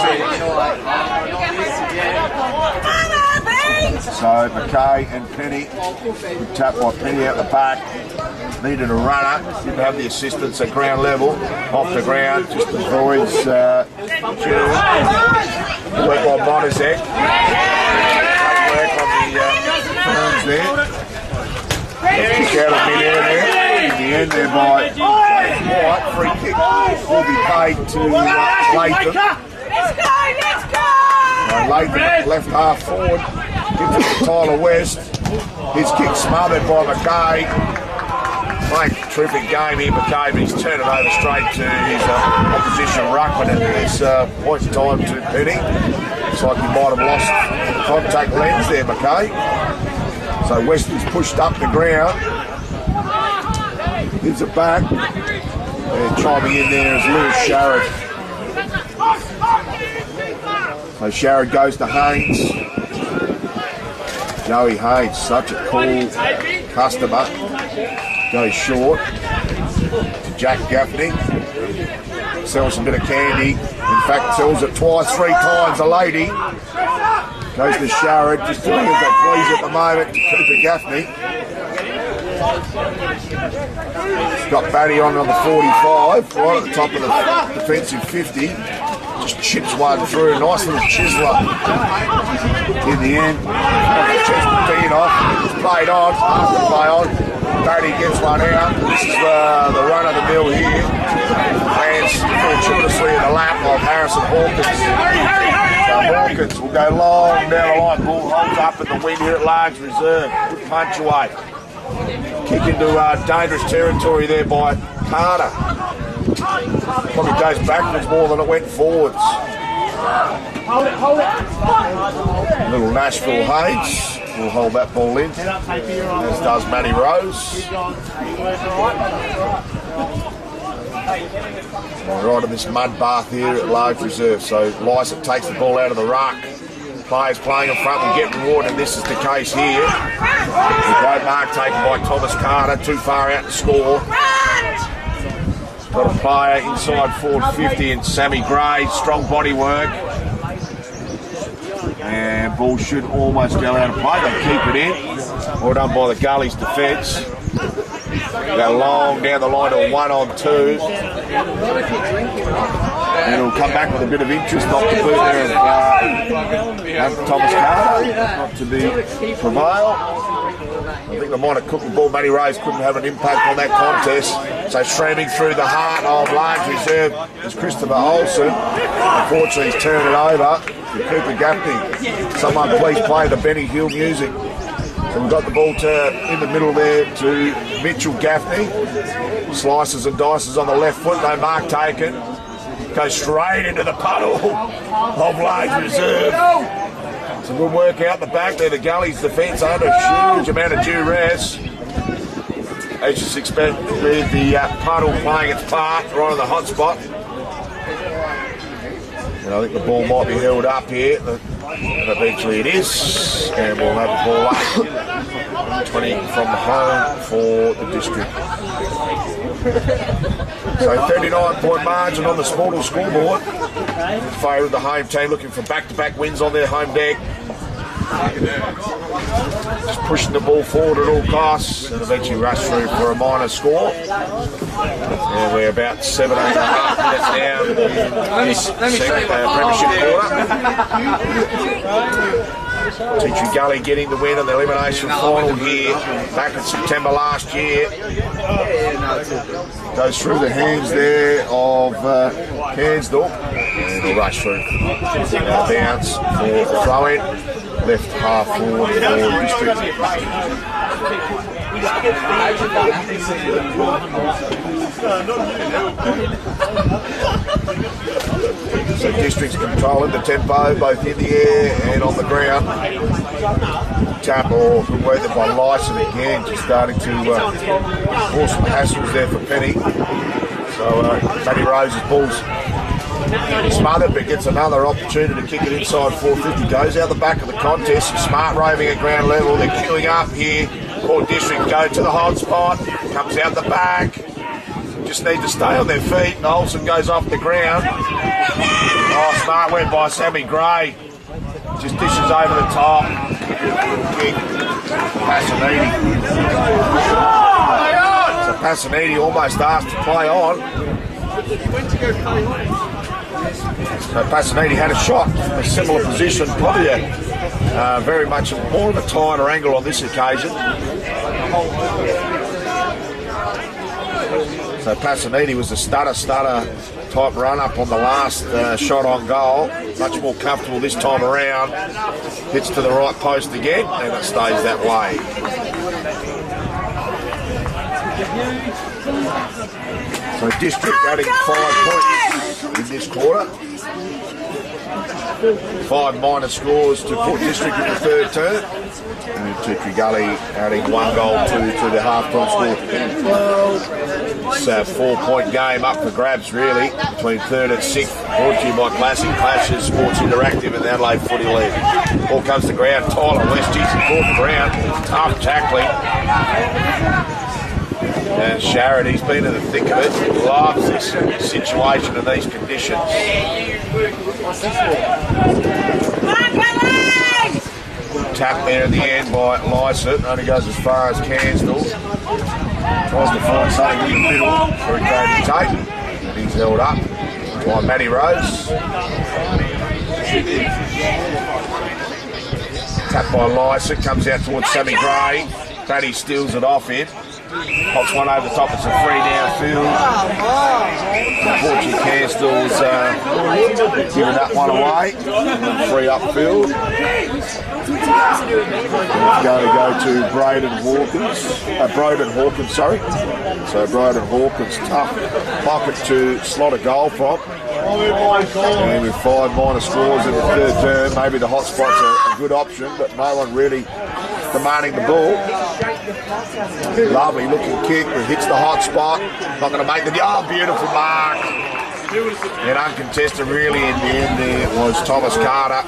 So McKay and Penny, good tap by Penny out the back. Needed a runner, didn't have the assistance at ground level. Off the ground, just avoids work by Montezek. Great work on the Ferns there. Kick out of mid-air there. In the end there by White, free kick will be paid to Latham. Latham left half forward, gives it to Tyler West. His kick smothered by McKay. Playing a terrific game here, McKay, but he's turned it over straight to his opposition ruckman at this point in time to Penny. Looks like he might have lost the contact lens there, McKay. So West is pushed up the ground. Gives it back. And chiming in there is Lewis Sharrod. So Sharrod goes to Haynes. Joey Haynes, such a cool customer. Goes short to Jack Gaffney. Sells a bit of candy. In fact, sells it twice, 3 times a lady. Goes to Sharrod, just doing as they please at the moment to Cooper Gaffney. He's got Batty on the 45, right at the top of the defensive 50. Just chips one through, nice little chiseler. In the end, chest being off, it's played on, after play on. Batty gets one out. This is the run of the mill here. Lands fortuitously in the lap of Harrison Hawkins. Hawkins will go long down the line. Ball holds up in the wind here at large reserve. Good punch away. Kick into dangerous territory there by Carter. Probably goes backwards more than it went forwards. Little Nashville Hayes will hold that ball in, as does Matty Rose. Right in this mud bath here at large reserve. So Lycett takes the ball out of the ruck. Players playing in front will get rewarded, and this is the case here. The great mark taken by Thomas Carter, too far out to score. Got a player inside forward 50 and Sammy Gray, strong body work. And ball should almost go out of play. They keep it in. Well done by the Gully's defence. Go long down the line to a 1-on-2. And it'll come back with a bit of interest, not to boot there of Thomas Carter, not to be prevail. I think they might have cooked the ball. Matty Rose couldn't have an impact on that contest. So streaming through the heart of large reserve is Christopher Olsen. Unfortunately, he's turned it over to Cooper Gaffney. Someone please play the Benny Hill music. So we've got the ball in the middle there to Mitchell Gaffney. Slices and dices on the left foot, no mark taken. Goes straight into the puddle of large reserve. Some good work out the back there. The Gully's defence under a huge amount of duress. As you expect, with the puddle playing its part right on the hot spot. And I think the ball might be held up here, and eventually it is. And we'll have the ball up. 20 from the home for the district. So 39-point margin on the Sportal scoreboard. In favour of the home team, looking for back-to-back wins on their home deck. Just pushing the ball forward at all costs and eventually rush through for a minor score. And we're about 7.5 minutes down in this premiership quarter. Teaching Gully getting the win on the elimination final here back in September last year. Goes through the hands there of Cairnsdorp and he'll rush through. Bounce for the throw-in. Left half forward for district. So district's controlling the tempo both in the air and on the ground. Tap or good work there by Lyson again, just starting to force some hassles there for Penny. So Matty Rose's ball's smothered, but gets another opportunity to kick it inside 450. Goes out the back of the contest. Some smart roving at ground level. They're queuing up here. Or district go to the hot spot. Comes out the back. Just need to stay on their feet. And Olsen goes off the ground. Oh, smart work by Sammy Gray. Just dishes over the top. Kick. Passaniti. So Passaniti almost asked to play on. So Passaniti had a shot from a similar position, probably very much more of a tighter angle on this occasion. So Passaniti was a stutter type run up on the last shot on goal. Much more comfortable this time around. Hits to the right post again and it stays that way. So district adding 5 points in this quarter. 5 minor scores to put district in the third term. And Tutri Gully adding 1 goal to the half-time score. It's a 4-point game up for grabs really between 3rd and 6th. Brought to you by Classic Clashes, Sports Interactive and the Adelaide Footy League. Ball comes to ground, Tyler Westies caught the ground, tough tackling. And Sharrod, he's been in the thick of it, loves this situation and these conditions. Tap there in the end by Lyson, only goes as far as Cairnsdorp. Tries to find something in the middle for a Grady Tate. And he's held up by Matty Rose. Tap by Lyson, comes out towards Sammy Gray. Matty steals it off him. Pops one over the top, it's a free downfield. Unfortunately, Cairnsdorp's giving that one away. Free upfield. It's going to go to Braden Hawkins, sorry. So Braden Hawkins, tough pocket to slot a goal from. And with 5 minor scores in the third term, maybe the hot spot's a good option, but no one really demanding the ball. Lovely looking kick, but hits the hot spot. Not going to make the beautiful mark. And uncontested really in the end there was Thomas Carter.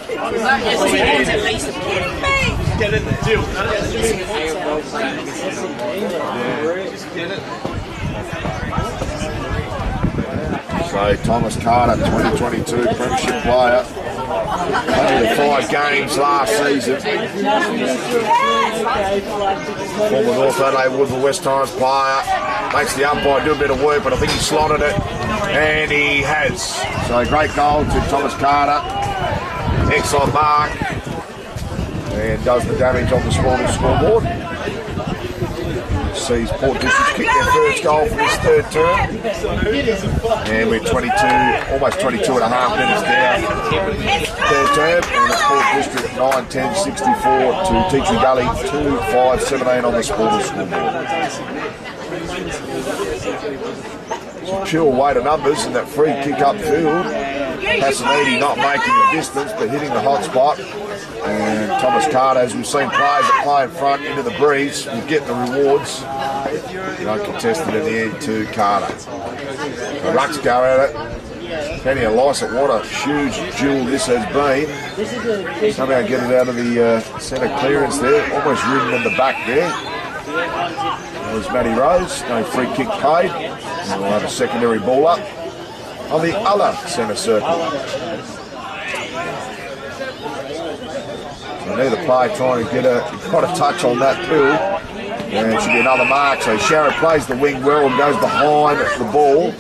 So Thomas Carter, 2022 Premiership player. Only the 5 games last season. Former North Adelaide Woodville West Times player. Makes the umpire do a bit of work, but I think he slotted it. And he has. So a great goal to Thomas Carter. Excellent mark. And does the damage on the scoreboard. sees Port District kick their first goal for this third term. And we're 22, almost 22 and a half minutes down. Third term, and it's Port District 9-10-64 to Teacher Gully 2-5-17 on the Sporters scoreboard. Some pure weight of numbers in that free kick upfield. Passanidi not making the distance but hitting the hot spot. And Thomas Carter, as we've seen players that play in front into the breeze, will get the rewards. Uncontested in the end to Carter. The Rucks go at it. Penny Elisa, what a huge duel this has been. Somehow get it out of the centre clearance there. Almost ridden in the back there. That was Matty Rose. No free kick paid. And we'll have a secondary ball up on the other centre circle. So neither player trying to get a touch on that pill. And it should be another mark. So Sharrett plays the wing well and goes behind the ball.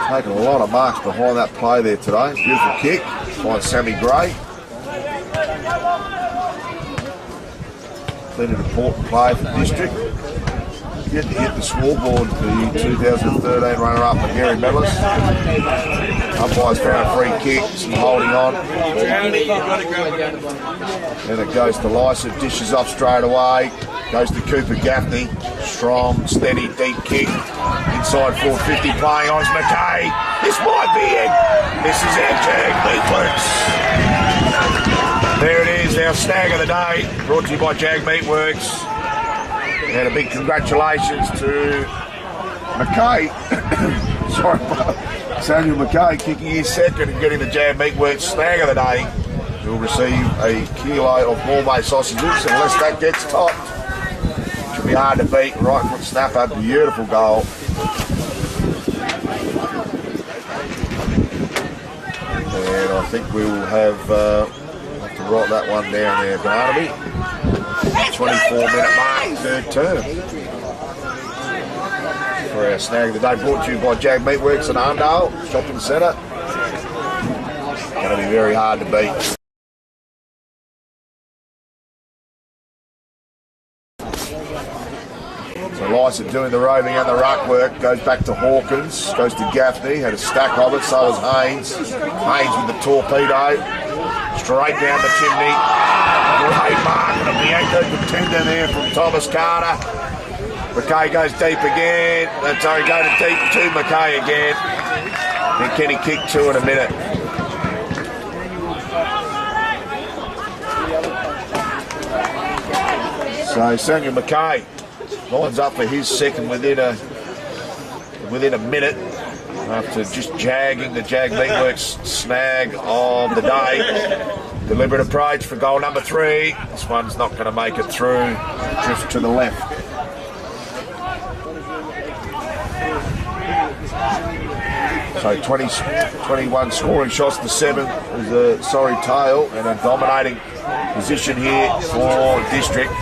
Taking a lot of marks behind that play there today. Beautiful kick by Sammy Gray. Plenty of important play for the district. Yet to hit the scoreboard, the 2013 runner-up McGarry medalist. Umpires found a free kick, some holding on. Then it goes to Lysa, dishes off straight away. Goes to Cooper Gaffney. Strong, steady, deep kick. Inside 450, playing on McKay. This might be it. This is our Jag Meatworks. There it is, our snag of the day. Brought to you by Jag Meatworks. And a big congratulations to McKay. Sorry, Samuel McKay kicking his second and getting the Jag Meatworks snag of the day. He'll receive a kilo of Mormay sausages unless that gets topped. Should be hard to beat. Right foot snapper, beautiful goal. And I think we will have to write that one down there, Barnaby. 24-minute mark, third term. For our snag of the day, brought to you by Jag Meatworks in Arndale Shopping Centre. Going to be very hard to beat. So Lysa doing the roving and the ruck work, goes back to Hawkins, goes to Gaffney, had a stack of it, so was Haynes. Haynes with the torpedo, straight down the chimney. Great mark and a Bianco contender there from Thomas Carter. McKay goes deep again. Sorry, going to deep to McKay again. And Kenny kick two in a minute. So Samuel McKay lines up for his second within a minute after just jagging the Jag Meatworks snag of the day. Deliberate approach for goal number 3. This one's not going to make it through. Drift to the left. So 21 scoring shots to 7 is a sorry tale and a dominating position here for District.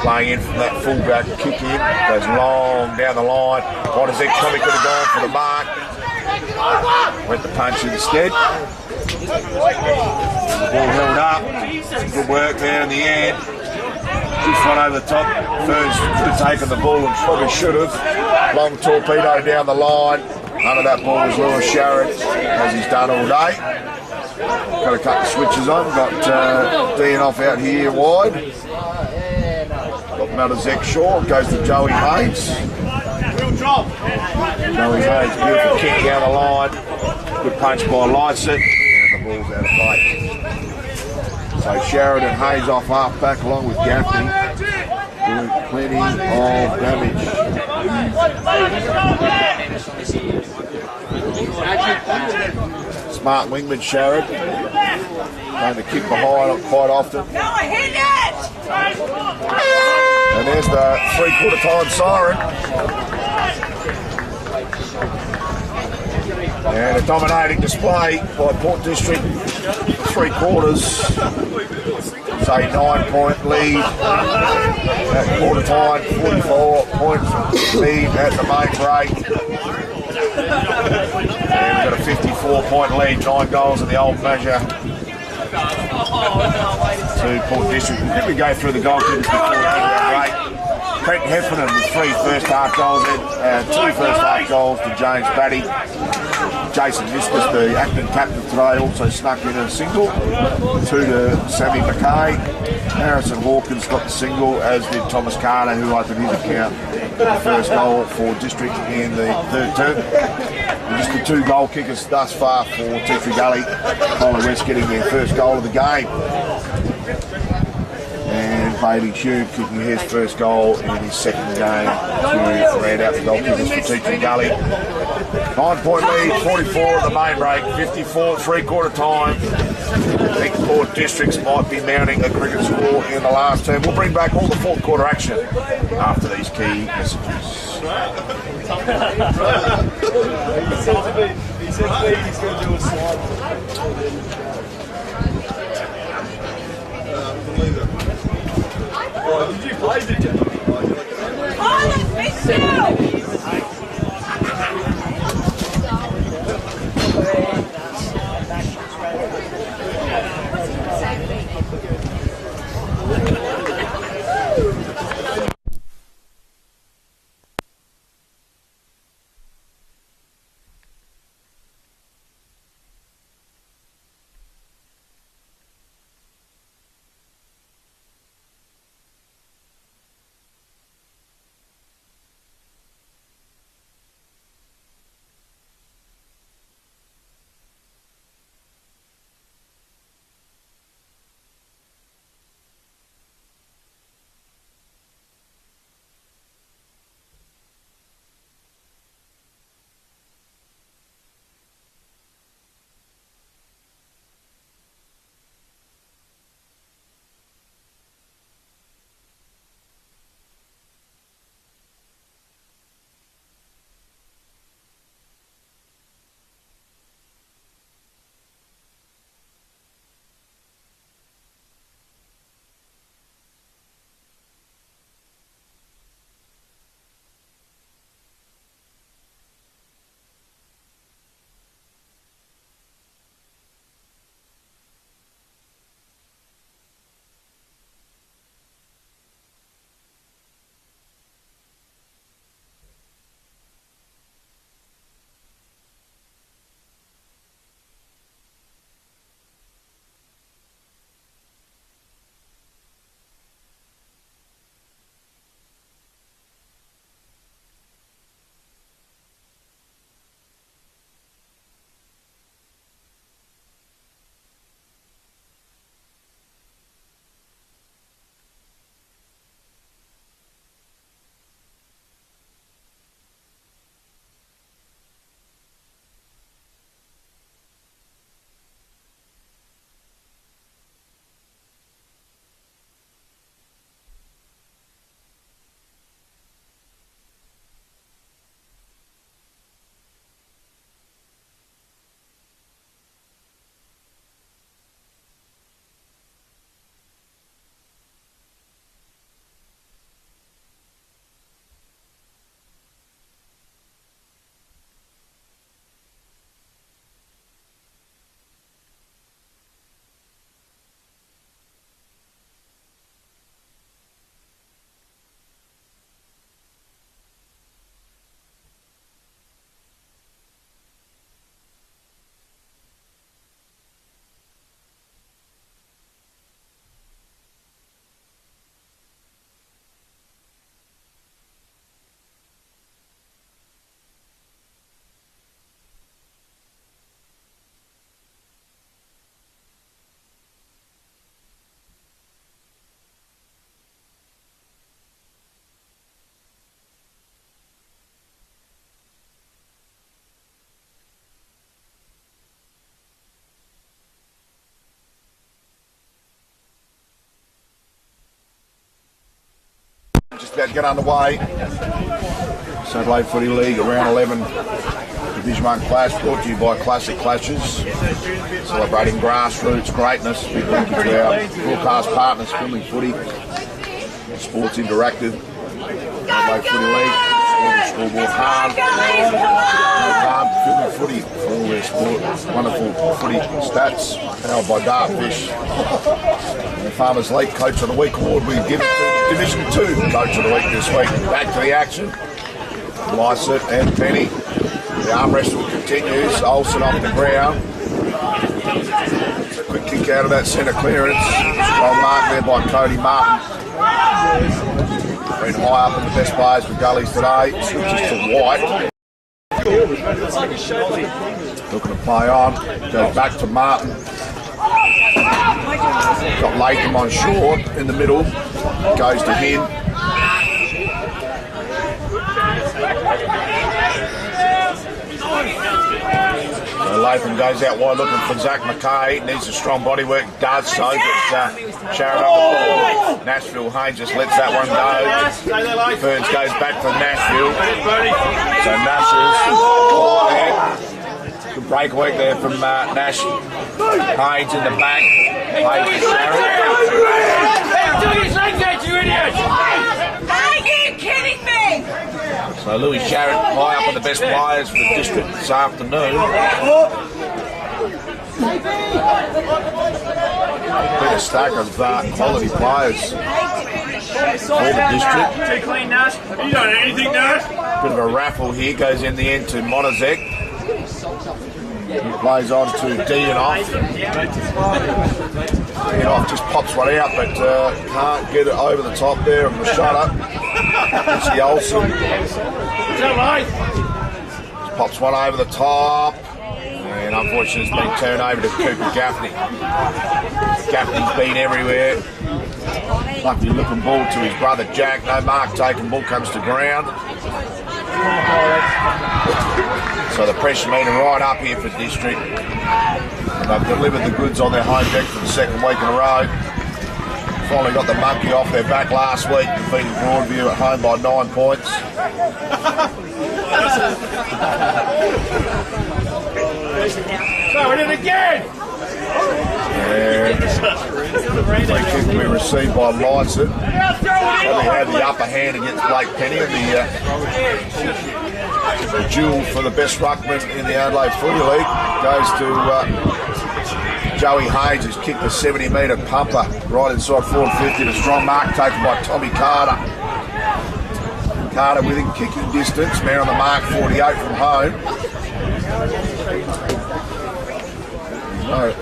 Playing in from that fullback kick in, goes long down the line. What is it? Probably could have gone for the mark. Went the punch instead. The ball held up. Good work there in the end. Just one over the top. Ferns could have taken the ball and probably should have. Long torpedo down the line. Under that ball was Lewis Sharrett, as he's done all day. Got a couple of switches on. Got Dean off out here wide. Got Malazek Shaw, goes to Joey Hayes. Joey Hayes, beautiful kick down the line. Good punch by Lysa, and the ball's out of play. So Sheridan Hayes off half back along with Gaffney, doing plenty of damage. Smart wingman Sharrod, going to kick behind quite often. And there's the 3/4 time siren. And a dominating display by Port District. 3/4. It's a 9-point lead at quarter time, 44-point lead at the main break. And we've got a 54-point lead, 9 goals in the old measure. to Port District. We'll quickly go through the goalkeepers before we go to break. Brent Heffernan with 3 first half goals, 2 first half goals to James Batty. Jason Miskus, the acting captain today, also snuck in a single. 2 to Sammy McKay. Harrison Hawkins got the single, as did Thomas Carter, who opened his account. The first goal for District in the third term. And just the 2 goal kickers thus far for Tea Tree Gully. Colin West getting their first goal of the game. And Bailey Hume kicking his first goal in his second game to round out the goalkeepers for Tea Tree Gully. 9-point lead, 44 at the main break, 54 at three-quarter time. I think Port Districts might be mounting a cricket score in the last term. We'll bring back all the fourth quarter action after these key messages. He said to me he's going to do a slide. Oh, did you play, did you? Oh, let's miss you! Just about to get underway. Adelaide Footy League, round 11, Division 1 clash, brought to you by Classic Clashes, celebrating grassroots greatness. Big thank you to our broadcast partners, Filming Footy, Sports Interactive, Adelaide Footy League. Scoreboard Harm, Footy, for all their sport, wonderful footy stats, powered by Dartfish. The Farmers League Coach of the Week award we give to Division 2 Coach of the Week this week. Back to the action. Lysett and Penny. The arm wrestle continues. Olsen off the ground. It's a quick kick out of that centre clearance. Strong mark there by Cody Martin. Been high up in the best players for Gullies today. Switches to White. Looking to play on. Goes back to Martin. Got Latham on short in the middle. Goes to him. So Latham goes out wide looking for Zach McKay. Needs a strong bodywork. Does so. Gets Sharon up the ball. Nashville Haynes just lets that one go. Ferns goes back to Nashville. So Nash's good breakaway there from Nash. Haynes in the back. Haynes to Sharon. Are you kidding me? So Louis Sharon high up on the best players for the district this afternoon. Bit of stack of quality players for the district. Too clean, Nash. You don't know anything, Nash. Bit of a raffle here, goes in the end to Monazek. He plays on to Dianoff. Dianoff just pops one out, but can't get it over the top there of the shutter. It's the Olsen. Just pops one over the top. And unfortunately it's been turned over to Cooper Gaffney. Gaffney's been everywhere. Lucky looking ball to his brother Jack. No mark taken, ball comes to ground. So the pressure meter right up here for district. They've delivered the goods on their home deck for the second week in a row. Finally got the monkey off their back last week, defeating Broadview at home by 9 points. So we did it again! And free kick we received by Lysett. Probably had the upper hand against Blake Penny in the duel for the best ruckman in the Adelaide Footy League. Goes to Joey Hayes, who's kicked a 70-metre pumper right inside 450. A strong mark taken by Tommy Carter. Carter within kicking distance, man on the mark, 48 from home.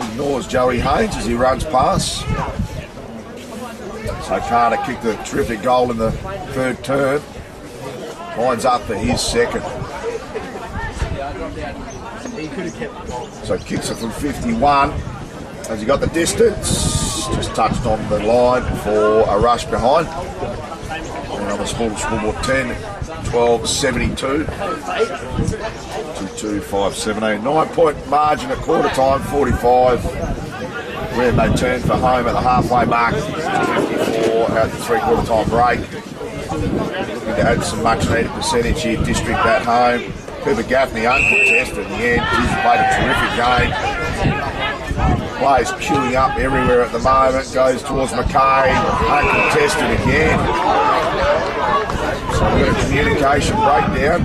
Ignores Joey Hayes as he runs past. So Carter kicked a terrific goal in the third term. Lines up for his second. So kicks it from 51. Has he got the distance? Just touched on the line for a rush behind. And on the scoreboard 10, 12, 72. 2, 5, 17. 9-point margin at quarter time, 45. Where they turn for home at the halfway mark, 54 at the three-quarter time break. Looking to add some much needed percentage here, district at home. Cooper Gaffney uncontested in the end. He's played a terrific game. Players queuing up everywhere at the moment. Goes towards McKay, uncontested again. So we've got a communication breakdown.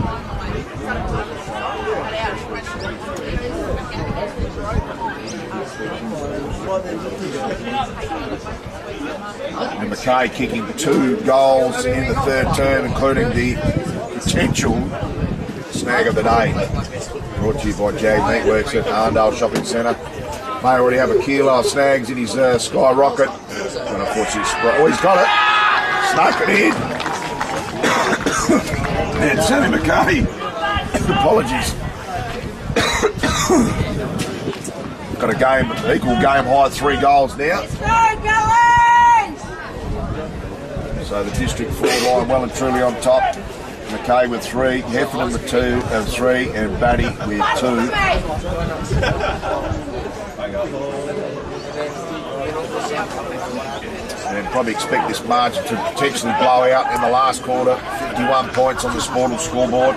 And McKay kicking 2 goals in the third term, including the potential snag of the day. Brought to you by Jag Meatworks at Arndale Shopping Centre. May already have a kilo of snags in his Skyrocket. But unfortunately, he's got it. Snuck it in. And Sammy McKay. Apologies. Got a game, equal game high, 3 goals now. So the district forward line well and truly on top. McKay with 3, Heffernan with 2 and 3, and Batty with 2. And probably expect this margin to potentially blow out in the last quarter. 51 points on the Sportal scoreboard.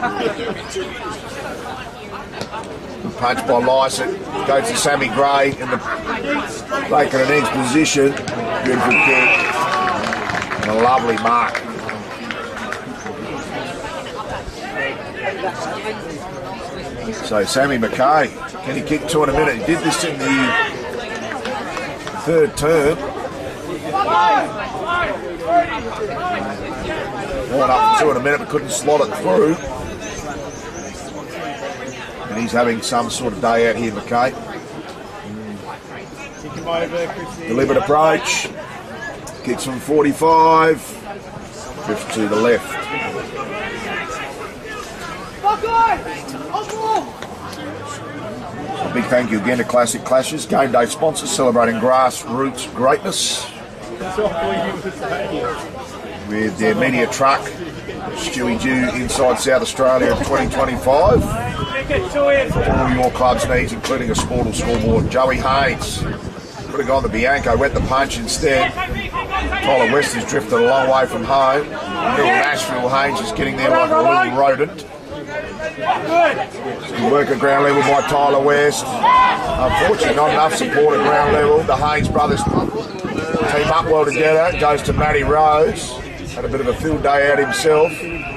Punch by Lysett. Goes to Sammy Gray in the making an eggs position. Beautiful kick. And a lovely mark. So Sammy McKay, can he kick 2 in a minute? He did this in the third term. One up for 2 in a minute, but couldn't slot it through. And he's having some sort of day out here, McKay. Deliberate approach. Kicks from 45. Drifts to the left. A big thank you again to Classic Clashes, game day sponsors celebrating grassroots greatness. With their media truck, Stewie due inside South Australia in 2025. All your club's needs, including a Sportal scoreboard. Joey Haynes could have gone to Bianco, went the punch instead. Tyler West has drifted a long way from home. Little Nashville Haynes is getting there like a little rodent. Good work at ground level by Tyler West. Unfortunately, not enough support at ground level. The Haynes brothers team up well together. Goes to Matty Rose. Had a bit of a field day out himself.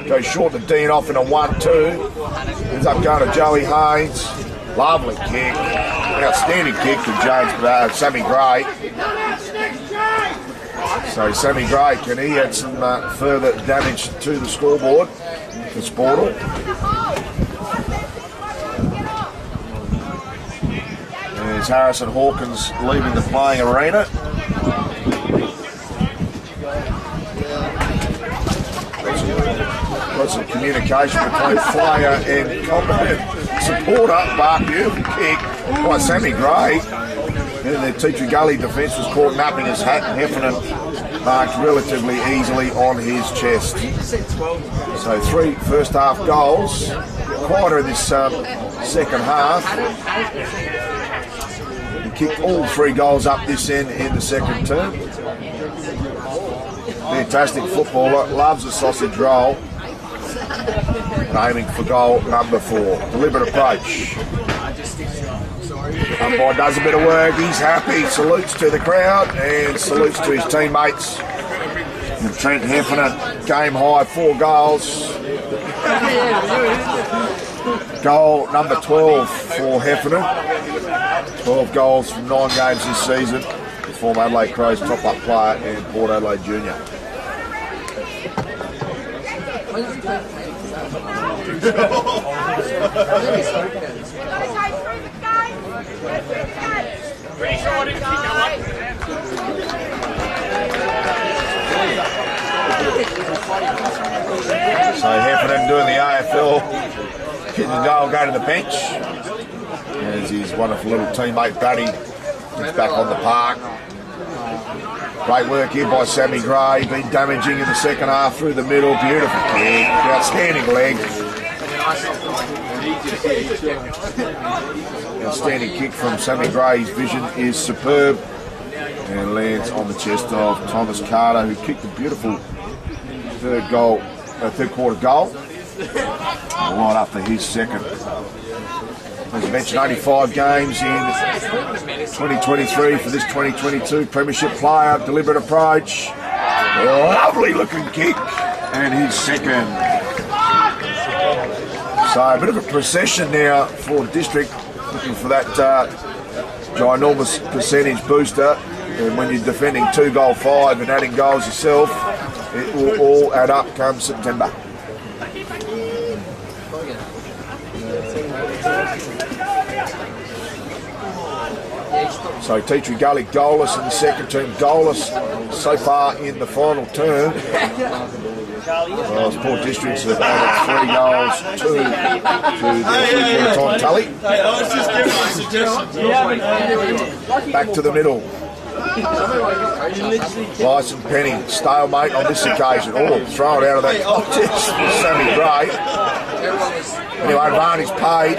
Goes short to Dean off in a 1-2. Ends up going to Joey Haynes. Lovely kick. Outstanding kick to Sammy Gray. So Sammy Gray, can he add some further damage to the scoreboard for Sportal? There's Harrison Hawkins leaving the playing arena. Got some communication between player and competent supporter. Beautiful kick by Sammy Gray. And the Teacher Gully defence was caught napping his hat, and Heffernan marked relatively easily on his chest. So 3 first half goals. Quieter in this second half. He kicked all 3 goals up this end in the second term. Fantastic footballer, loves a sausage roll. Aiming for goal number 4. Deliberate approach. Umpire does a bit of work, he's happy, salutes to the crowd and salutes to his teammates. And Trent Heffernan, game high, 4 goals. Goal number 12 for Heffernan. 12 goals from 9 games this season. Former Adelaide Crows top-up player and Port Adelaide Junior. So Heffernan doing the AFL, hitting the goal, go to the bench. As his wonderful little teammate Buddy is back on the park. Great work here by Sammy Gray, been damaging in the second half through the middle, beautiful kick, outstanding leg. Outstanding kick from Sammy Gray, his vision is superb and lands on the chest of Thomas Carter, who kicked a beautiful third quarter goal. Right up for his second. As I mentioned, 85 games in 2023 for this 2022 Premiership player. Deliberate approach. Lovely looking kick. And his second. So a bit of a procession now for District. Looking for that ginormous percentage booster. And when you're defending 2-5 and adding goals yourself, it will all add up come September. So Teacher Gully goalless in the second term, goalless so far in the final term. Well, Port Districts have added 3 goals to their time tally. Hey, I was just giving a suggestion. Back to the middle. Bryson Penny, stalemate on this occasion. Oh, throw it out of that contest. Sammy Gray. Anyway, advantage paid.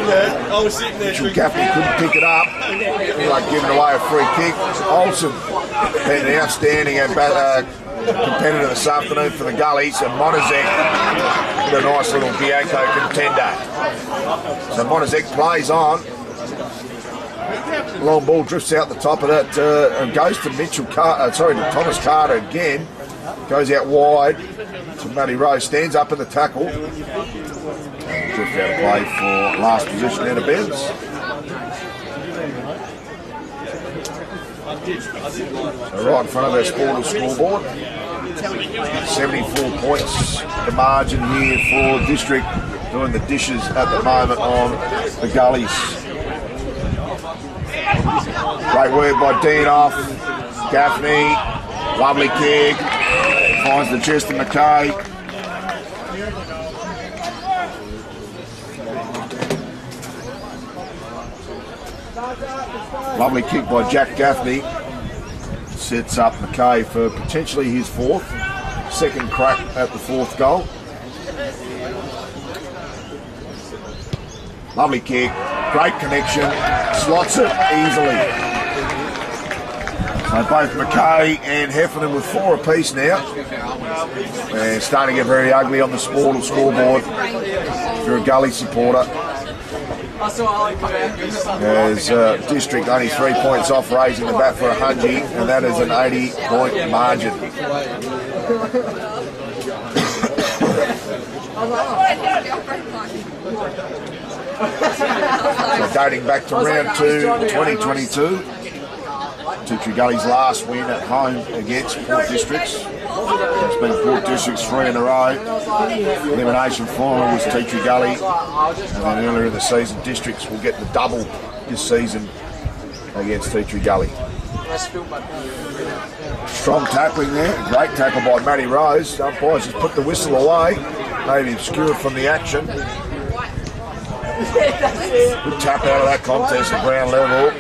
Yeah, I was sitting there. Mitchell Gaffney couldn't pick it up. Like giving away a free kick. Olsen been an outstanding competitor this afternoon for the Gullies, and Monazek with a nice little Bianco contender. So Monazek plays on. Long ball drifts out the top of that and goes to to Thomas Carter again. Goes out wide to Matty Rose. Stands up in the tackle. Just out of play for last position out of bounds. So right in front of our Sporters scoreboard. 74 points the margin here for District, doing the dishes at the moment on the Gullies. Great work by Dean off. Gaffney, lovely kick, finds the chest of McKay. Lovely kick by Jack Gaffney. Sets up McKay for potentially his fourth. Second crack at the fourth goal. Lovely kick, great connection, slots it easily. So both McKay and Heffernan with 4 apiece now. And starting to get very ugly on the scoreboard if you're a Gully supporter. As District only 3 points off raising the bat for a hungy, and that is an 80-point margin. So dating back to round 2, 2022. Tea Gully's last win at home against Port Districts. It's been Port Districts 3 in a row. Elimination final was Tea Gully, and then earlier in the season Districts will get the double this season against Tea Gully. Strong tackling there, great tackle by Matty Rose. Umpires just put the whistle away, maybe obscured from the action. Good tap out of that contest at ground level.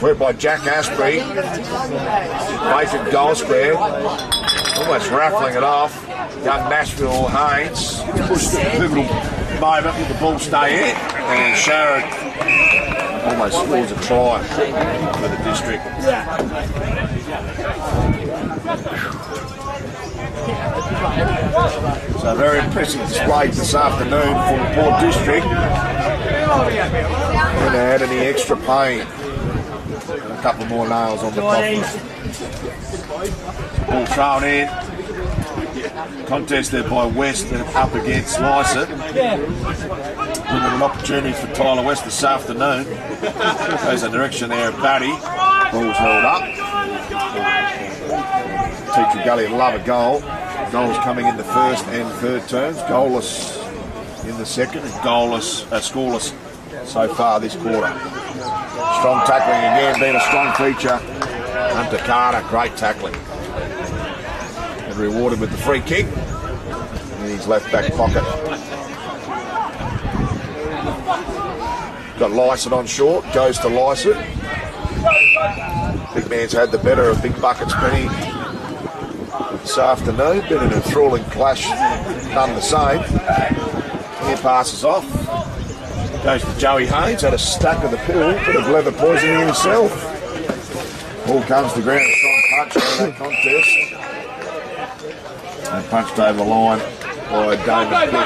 Work by Jack Asprey. Vacant goal square. Almost raffling it off. Young Nashville Haynes pushed the pivotal moment with the ball stay in. And Sharon almost scores a try for the District. So very impressive display this afternoon for Port District. Going to add any extra pain. And a couple more nails on the coffin. Ball thrown in. Contested by West and up against Lycett. Bringing an opportunity for Tyler West this afternoon. Goes the direction there of Batty. Ball's held up. Tea Gully love a goal. Goals coming in the first and third terms. Goalless in the second. Goalless, scoreless so far this quarter. Strong tackling again, being a strong feature. Hunter Carter, great tackling. And rewarded with the free kick in his left back pocket. Got Lycett on short, goes to Lycett. Big man's had the better of Big Bucket's penny this afternoon. Been an enthralling clash, none the same. Here passes off. Goes to Joey Haynes, had a stack of the pill, bit of leather poisoning himself. Ball comes to ground, strong punch out of that contest. And punched over the line by Damon Pitt.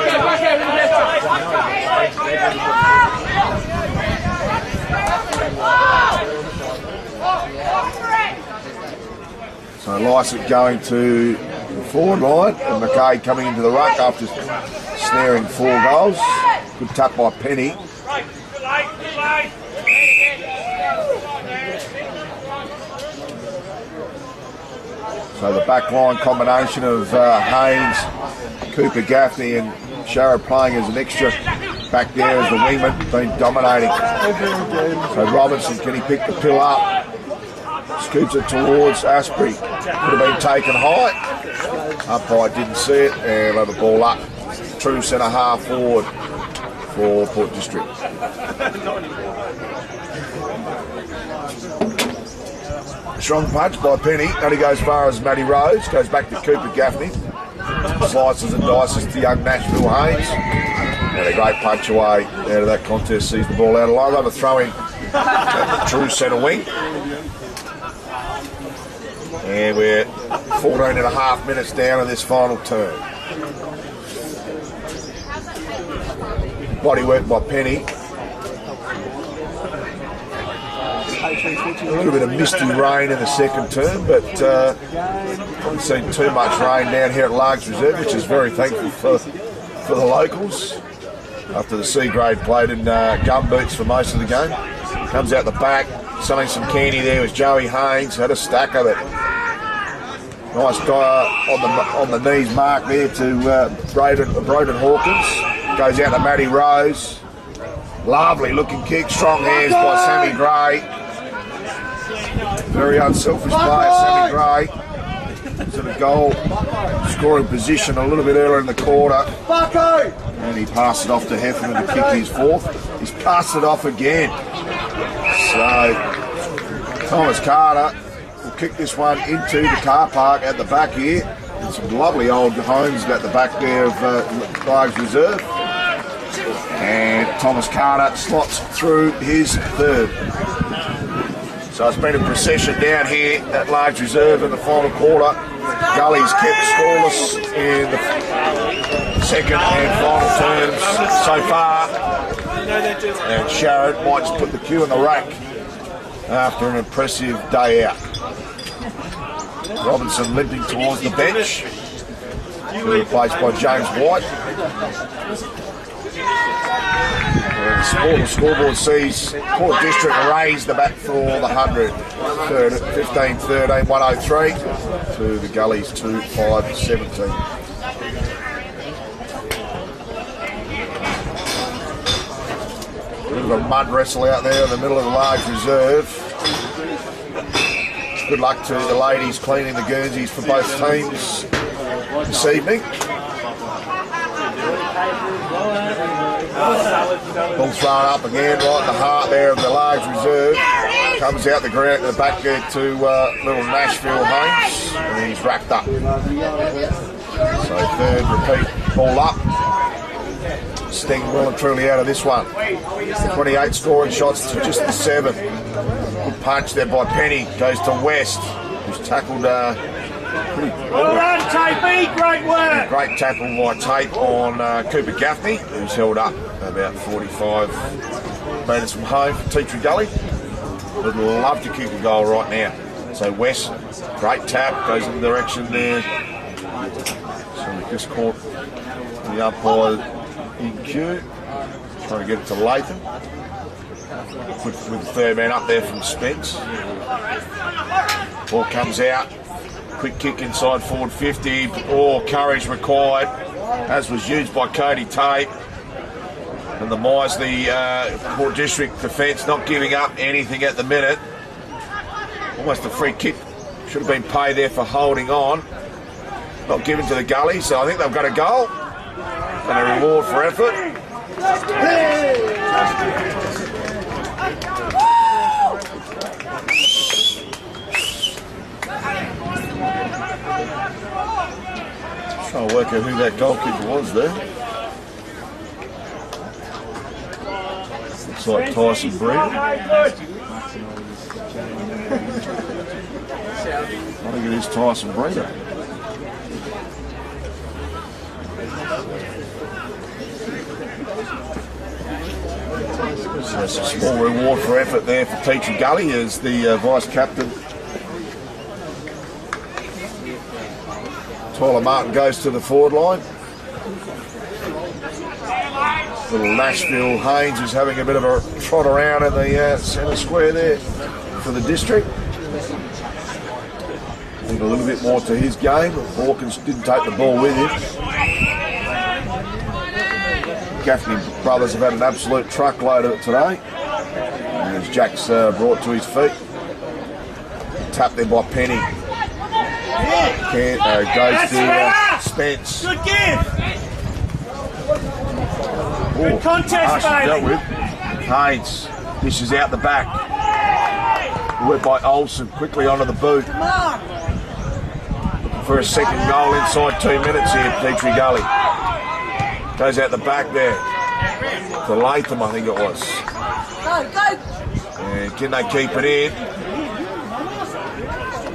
So Lycett going to the forward line, and McKay coming into the ruck after snaring 4 goals. Good tap by Penny. So the back line combination of Haynes, Cooper Gaffney and Sharrow playing as an extra back there as the wingman, been dominating. So Robinson, can he pick the pill up? Scoots it towards Asprey. Could have been taken high. Umpire didn't see it, and we'll have a ball up. True centre half forward for Port District. Strong punch by Penny. Only goes as far as Matty Rose. Goes back to Cooper Gaffney. Slices and dices to young Nashville Haynes. And a great punch away out of that contest. Sees the ball out of line. They'll have a throw in true centre wing. And we're 14 and a half minutes down in this final turn. Body work by Penny. A little bit of misty rain in the second term, but haven't seen too much rain down here at Largs Reserve, which is very thankful for the locals. After the C grade played in gum boots for most of the game. Comes out the back, selling some candy there was Joey Haynes, had a stack of it. Nice guy on the knees mark there to Broden Hawkins. Goes out to Matty Rose. Lovely looking kick, strong hands by Sammy Gray. Very unselfish player, Sammy Gray. To the goal scoring position a little bit earlier in the quarter. And he passed it off to Heffernan to kick his fourth. He's passed it off again. So Thomas Carter will kick this one into the car park at the back here. And some lovely old homes at the back there of Largs Reserve. And Thomas Carter slots through his third. So it's been a procession down here at Largs Reserve in the final quarter. Gully's kept scoreless in the second and final terms so far. And Sharrod might just put the cue in the rack after an impressive day out. Robinson limping towards the bench, replaced by James White. The scoreboard sees Port District raise the bat for the 100. 15-13, 103 to the Gullies 2-5-17. Bit of a mud wrestle out there in the middle of the Largs Reserve. Good luck to the ladies cleaning the Guernseys for both teams this evening. Ball thrown up again, right in the heart there of the Largs Reserve. Comes out the ground, the back there to little Nashville Haynes, and he's racked up. So third repeat ball up. Sting well and truly out of this one. 28 scoring shots to just the 7. Good punch there by Penny. Goes to West, who's tackled pretty well done, Tapey. Great work. Great tackle by Tape on Cooper Gaffney, who's held up about 45 metres from home for Teacher Gully. Would love to kick a goal right now. So West, great tap, goes in the direction there. So we just caught the umpire in queue, trying to get it to Latham. With the third man up there from Spence. Ball comes out. Quick kick inside forward 50. All courage required, as was used by Cody Tate. And the Misley Port District defence not giving up anything at the minute. Almost a free kick. Should have been paid there for holding on. Not given to the Gully, so I think they've got a goal. And a reward for effort. Trying to work out who that goalkeeper was there. Looks like Tyson Breeder. I think it is Tyson Breeder. So it's a small reward for effort there for Teacher Gully as the vice captain. Tyler Martin goes to the forward line. Little Nashville Haynes is having a bit of a trot around in the centre square there for the district. Need a little bit more to his game. Hawkins didn't take the ball with him. Gaffney brothers have had an absolute truckload of it today. And as Jack's brought to his feet. Tapped there by Penny. Goes to Spence. Good give. Good contest, baby. Haynes dishes out the back. Worked by Olsen quickly onto the boot. Looking for a second goal inside 2 minutes here, Petrie Gully. Goes out the back there to Latham, I think it was. And can they keep it in?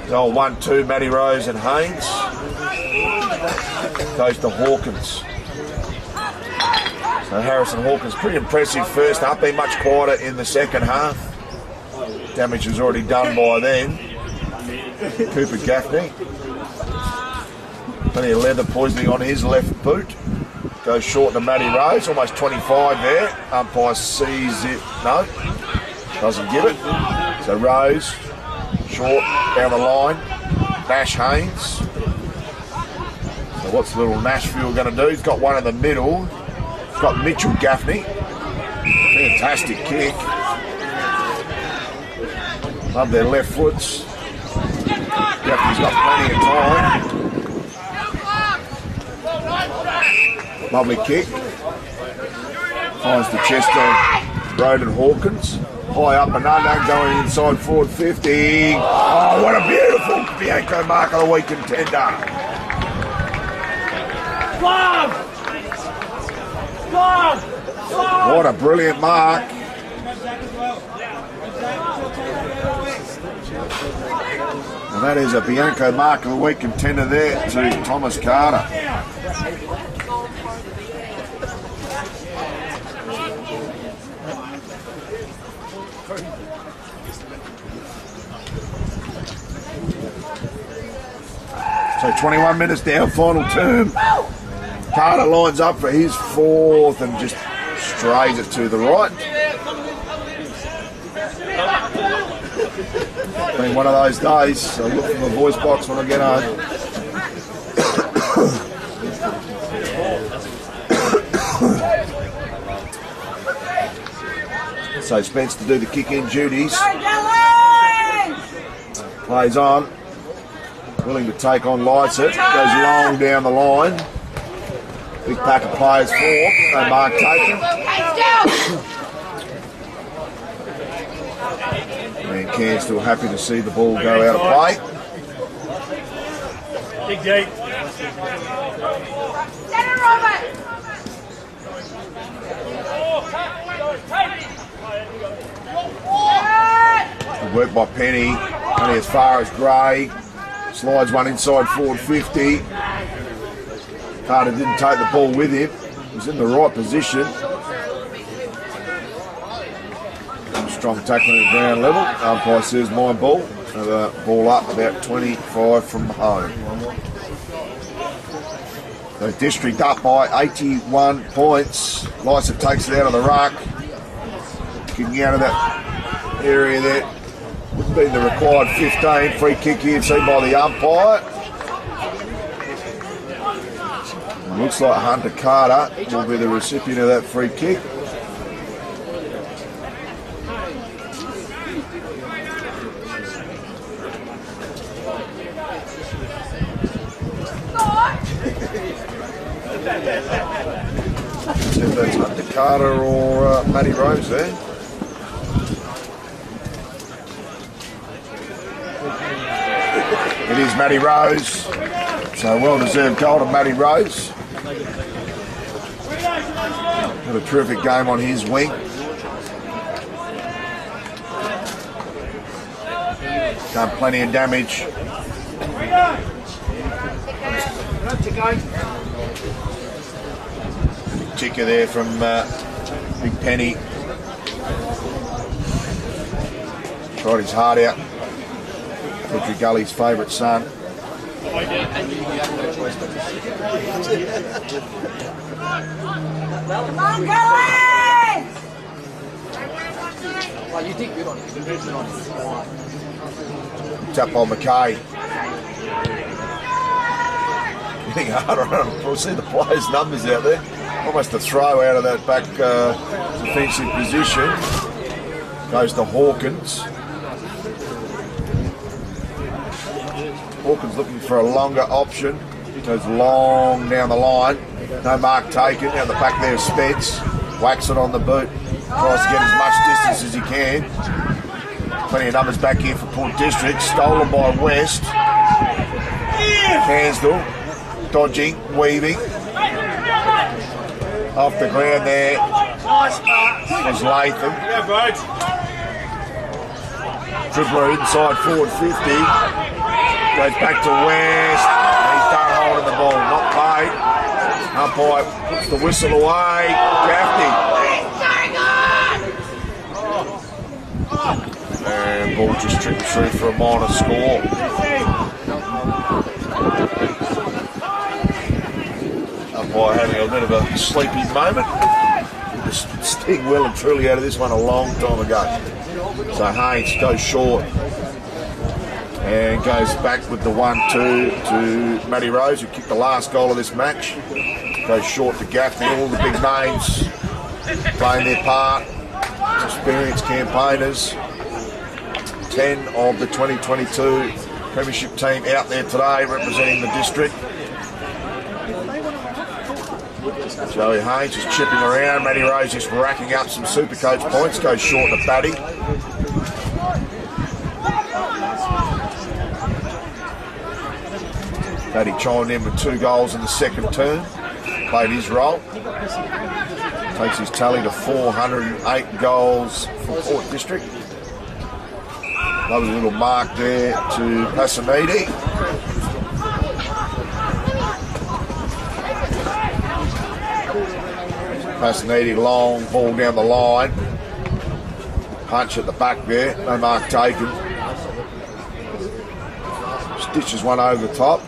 The old 1-2, Matty Rose and Haynes. Goes to Hawkins. So Harrison Hawkins, pretty impressive first half, been much quieter in the second half. Damage was already done by then. Cooper Gaffney. Plenty of leather poisoning on his left boot. Goes short to Matty Rose, almost 25 there. Umpire sees it, no, doesn't give it. So Rose, short, down the line. Nash Haynes. So what's little Nashville going to do? He's got one in the middle. He's got Mitchell Gaffney. Fantastic kick. Love their left foots. Gaffney's got plenty of time. Lovely kick. Finds the chest on Roden Hawkins. High up and under, going inside forward 50. Oh, what a beautiful Bianco mark of the week contender. What a brilliant mark. And that is a Bianco mark of the week contender there to Thomas Carter. So 21 minutes down, final term. Carter lines up for his fourth and just strays it to the right. Been one of those days, so look from the voice box when I get home. So Spence to do the kick-in duties. Plays on. Willing to take on Lycett. Goes long down the line. Big pack of players for. No mark taken. And Cairns still happy to see the ball go out of play. Big deep. Good work by Penny. Only as far as Gray. Slides one inside forward 50. Carter didn't take the ball with him. He was in the right position. Strong tackling at ground level. Umpire says my ball. Ball up about 25 from home. So District up by 81 points. Lycett takes it out of the ruck. Kicking out of that area there. Wouldn't be the required 15. Free kick here seen by the umpire. Looks like Hunter Carter will be the recipient of that free kick. See if that's Hunter Carter or Matty Rose there. It is Matty Rose. So well-deserved goal to Matty Rose. Had a terrific game on his wing. Done plenty of damage. Big ticker there from Big Penny. Tried his heart out. Gully's favourite son. Come on, Gully! Well, you did good on it. You did good on it. Tap on McKay. Getting harder on him. We'll see the players' numbers out there. Almost a throw out of that back defensive position. Goes to Hawkins. Hawkins looking for a longer option. Goes long down the line. No mark taken. Out the back there, Spence. Whacks it on the boot. Tries to get as much distance as he can. Plenty of numbers back here for Port District. Stolen by West. Cairnsville. Dodging, weaving. Off the ground there. Was Latham. Dribbler inside forward 50. Goes back to West. He's done holding the ball. Not paid. Umpire puts the whistle away. Gaffney. And ball just trickles through for a minor score. Umpire having a bit of a sleepy moment. Sting well and truly out of this one a long time ago. So Haynes goes short and goes back with the 1-2 to Matty Rose, who kicked the last goal of this match. Goes short to Gaffney. All the big names playing their part. Experienced campaigners. 10 of the 2022 Premiership team out there today representing the district. Joey Haynes is chipping around. Matty Rose just racking up some Supercoach points. Goes short to Batty. Batty chimed in with 2 goals in the second term. Played his role. Takes his tally to 408 goals for Port District. Lovely little mark there to Passanidi. Passanidi, long ball down the line. Punch at the back there, no mark taken. Stitches one over the top.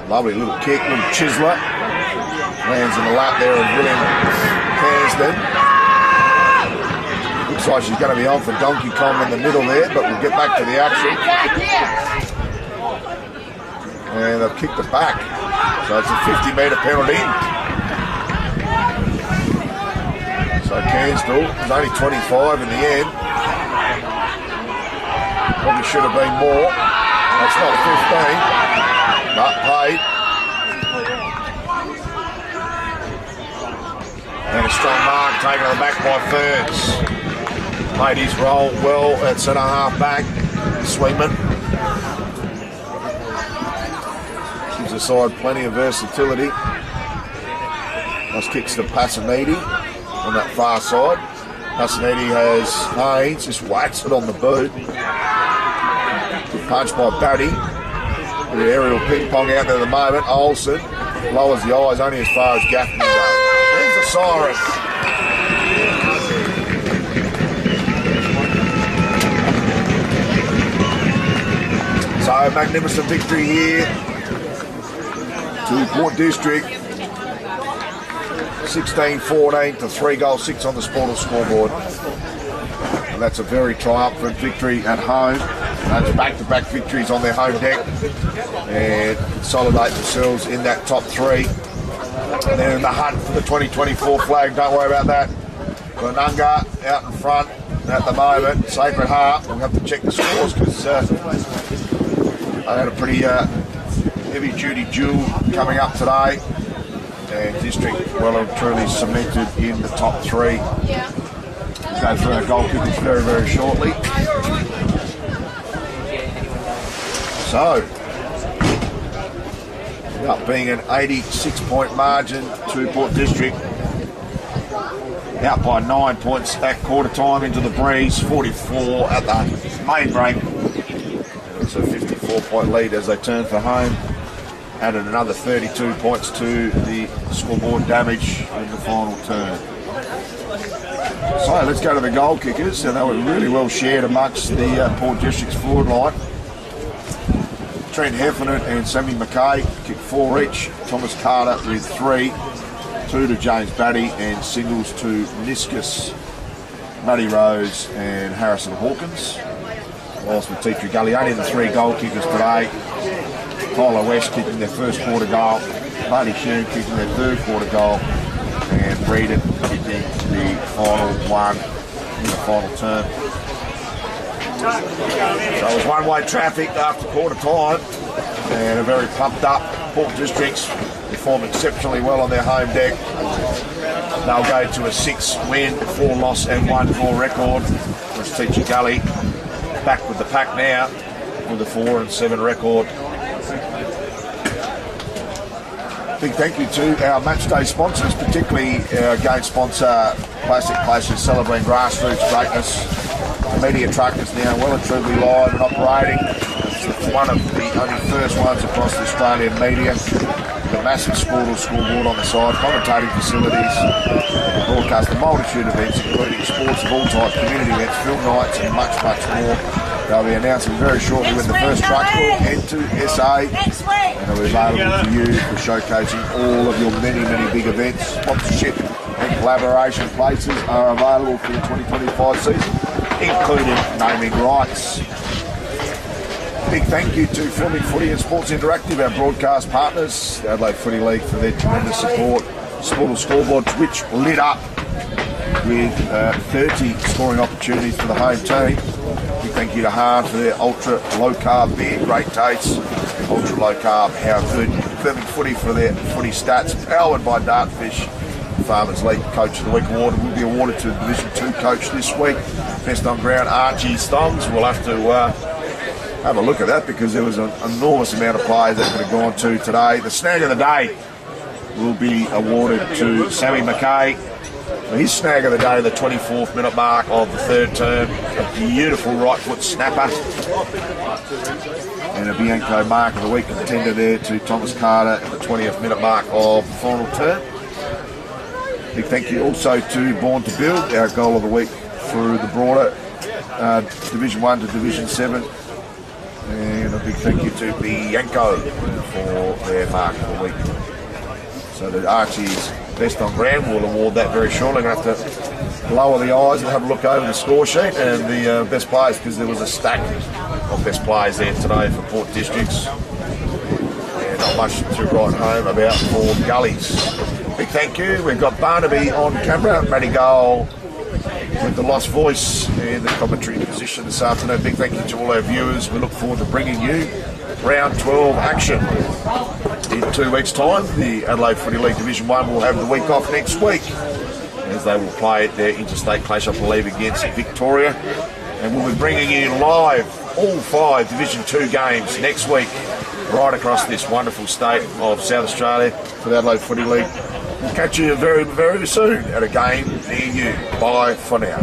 Lovely little kick, little chiseler. Lands in the lap there of William Cansden. Looks like she's going to be on for Donkey Kong in the middle there, but we'll get back to the action. And they've kicked it back. So it's a 50-metre penalty. So Cansdell was only 25 in the end. Probably should have been more. That's not 15, but paid. And a strong mark taken on the back by Ferns. Made his role well at centre half back. Sweetman. Gives the side plenty of versatility. Nice kicks to Passanidi on that far side. Passanidi has Haynes, just whacks it on the boot. Good punch by Batty. The aerial ping pong out there at the moment. Olsen lowers the eyes only as far as Gaffney goes. There's the siren. So magnificent victory here to Port District. 16-14 to 3 goals, 6 on the Sportal scoreboard. And that's a very triumphant victory at home. That's back-to-back victories on their home deck and consolidate themselves in that top 3. And then in the hunt for the 2024 flag, don't worry about that. Glenunga out in front at the moment. Sacred Heart, we'll have to check the scores because I had a pretty heavy-duty duel coming up today. And District well and truly cemented in the top 3. We'll go through our goal kickers very, very shortly. So, up being an 86-point margin to Port District. Out by 9 points at quarter time into the breeze, 44 at the main break. It's a 54-point lead as they turn for home. Added another 32 points to the scoreboard damage in the final turn. So let's go to the goal kickers. And they were really well shared amongst the Port District's forward line. Trent Heffernan and Sammy McKay kicked 4 each. Thomas Carter with 3. 2 to James Batty and singles to Niskus, Matty Rose and Harrison Hawkins. Whilst with Teacher Gully, only the 3 goal kickers today. Tyler West kicking their first quarter goal, Marty Sheeran kicking their third quarter goal, and Reedon kicking the final one in the final term. So it was one-way traffic after quarter time, and a very pumped up Port Districts performed exceptionally well on their home deck. They'll go to a 6-win, 4-loss and 1-draw record. Let's Teacher Gully back with the pack now with a 4-7 record. Big thank you to our matchday sponsors, particularly our game sponsor, Classic Places, celebrating grassroots greatness. The media truck is now well and truly live and operating. It's one of the only first ones across the Australian media. The massive scoreboard on the side, commentating facilities, broadcast a multitude of events, including sports of all types, community events, film nights, and much, much more. They'll be announcing very shortly when the first trucks will enter SA. Next week. And they'll be available for you for showcasing all of your many, many big events. Sponsorship and collaboration places are available for the 2025 season, including naming rights. Big thank you to Filming Footy and Sports Interactive, our broadcast partners, the Adelaide Footy League, for their tremendous support. Sportal scoreboards, which lit up with 30 scoring opportunities for the home team. Big thank you to Hahn for their ultra low carb beer, great taste. Ultra low carb, how good. Filming Footy for their footy stats, powered by Dartfish. Farmers League Coach of the Week award will be awarded to the Division 2 coach this week. Best on ground, Archie Stongs. We'll have to have a look at that because there was an enormous amount of players that could have gone to today. The snag of the day will be awarded to Sammy McKay. His snag of the day, the 24th minute mark of the third term, a beautiful right foot snapper. And a Bianco mark of the week contender there to Thomas Carter at the 20th minute mark of the final term. Big thank you also to Born to Build, our goal of the week through the broader Division 1 to Division 7. And a big thank you to Bianco for their mark of the week. So the Archie's best on ground will award that very shortly. I'm going to have to lower the eyes and have a look over the score sheet and the best players, because there was a stack of best players there today for Port Districts. And not much to write home about for Gullies. Big thank you. We've got Barnaby on camera, Matty Goal with the lost voice in the commentary position this afternoon. Big thank you to all our viewers. We look forward to bringing you round 12 action in 2 weeks' time. The Adelaide Footy League Division 1 will have the week off next week as they will play their interstate clash, I believe, against Victoria. And we'll be bringing you live all 5 Division 2 games next week right across this wonderful state of South Australia for the Adelaide Footy League. We'll catch you very, very soon at a game near you. Bye for now.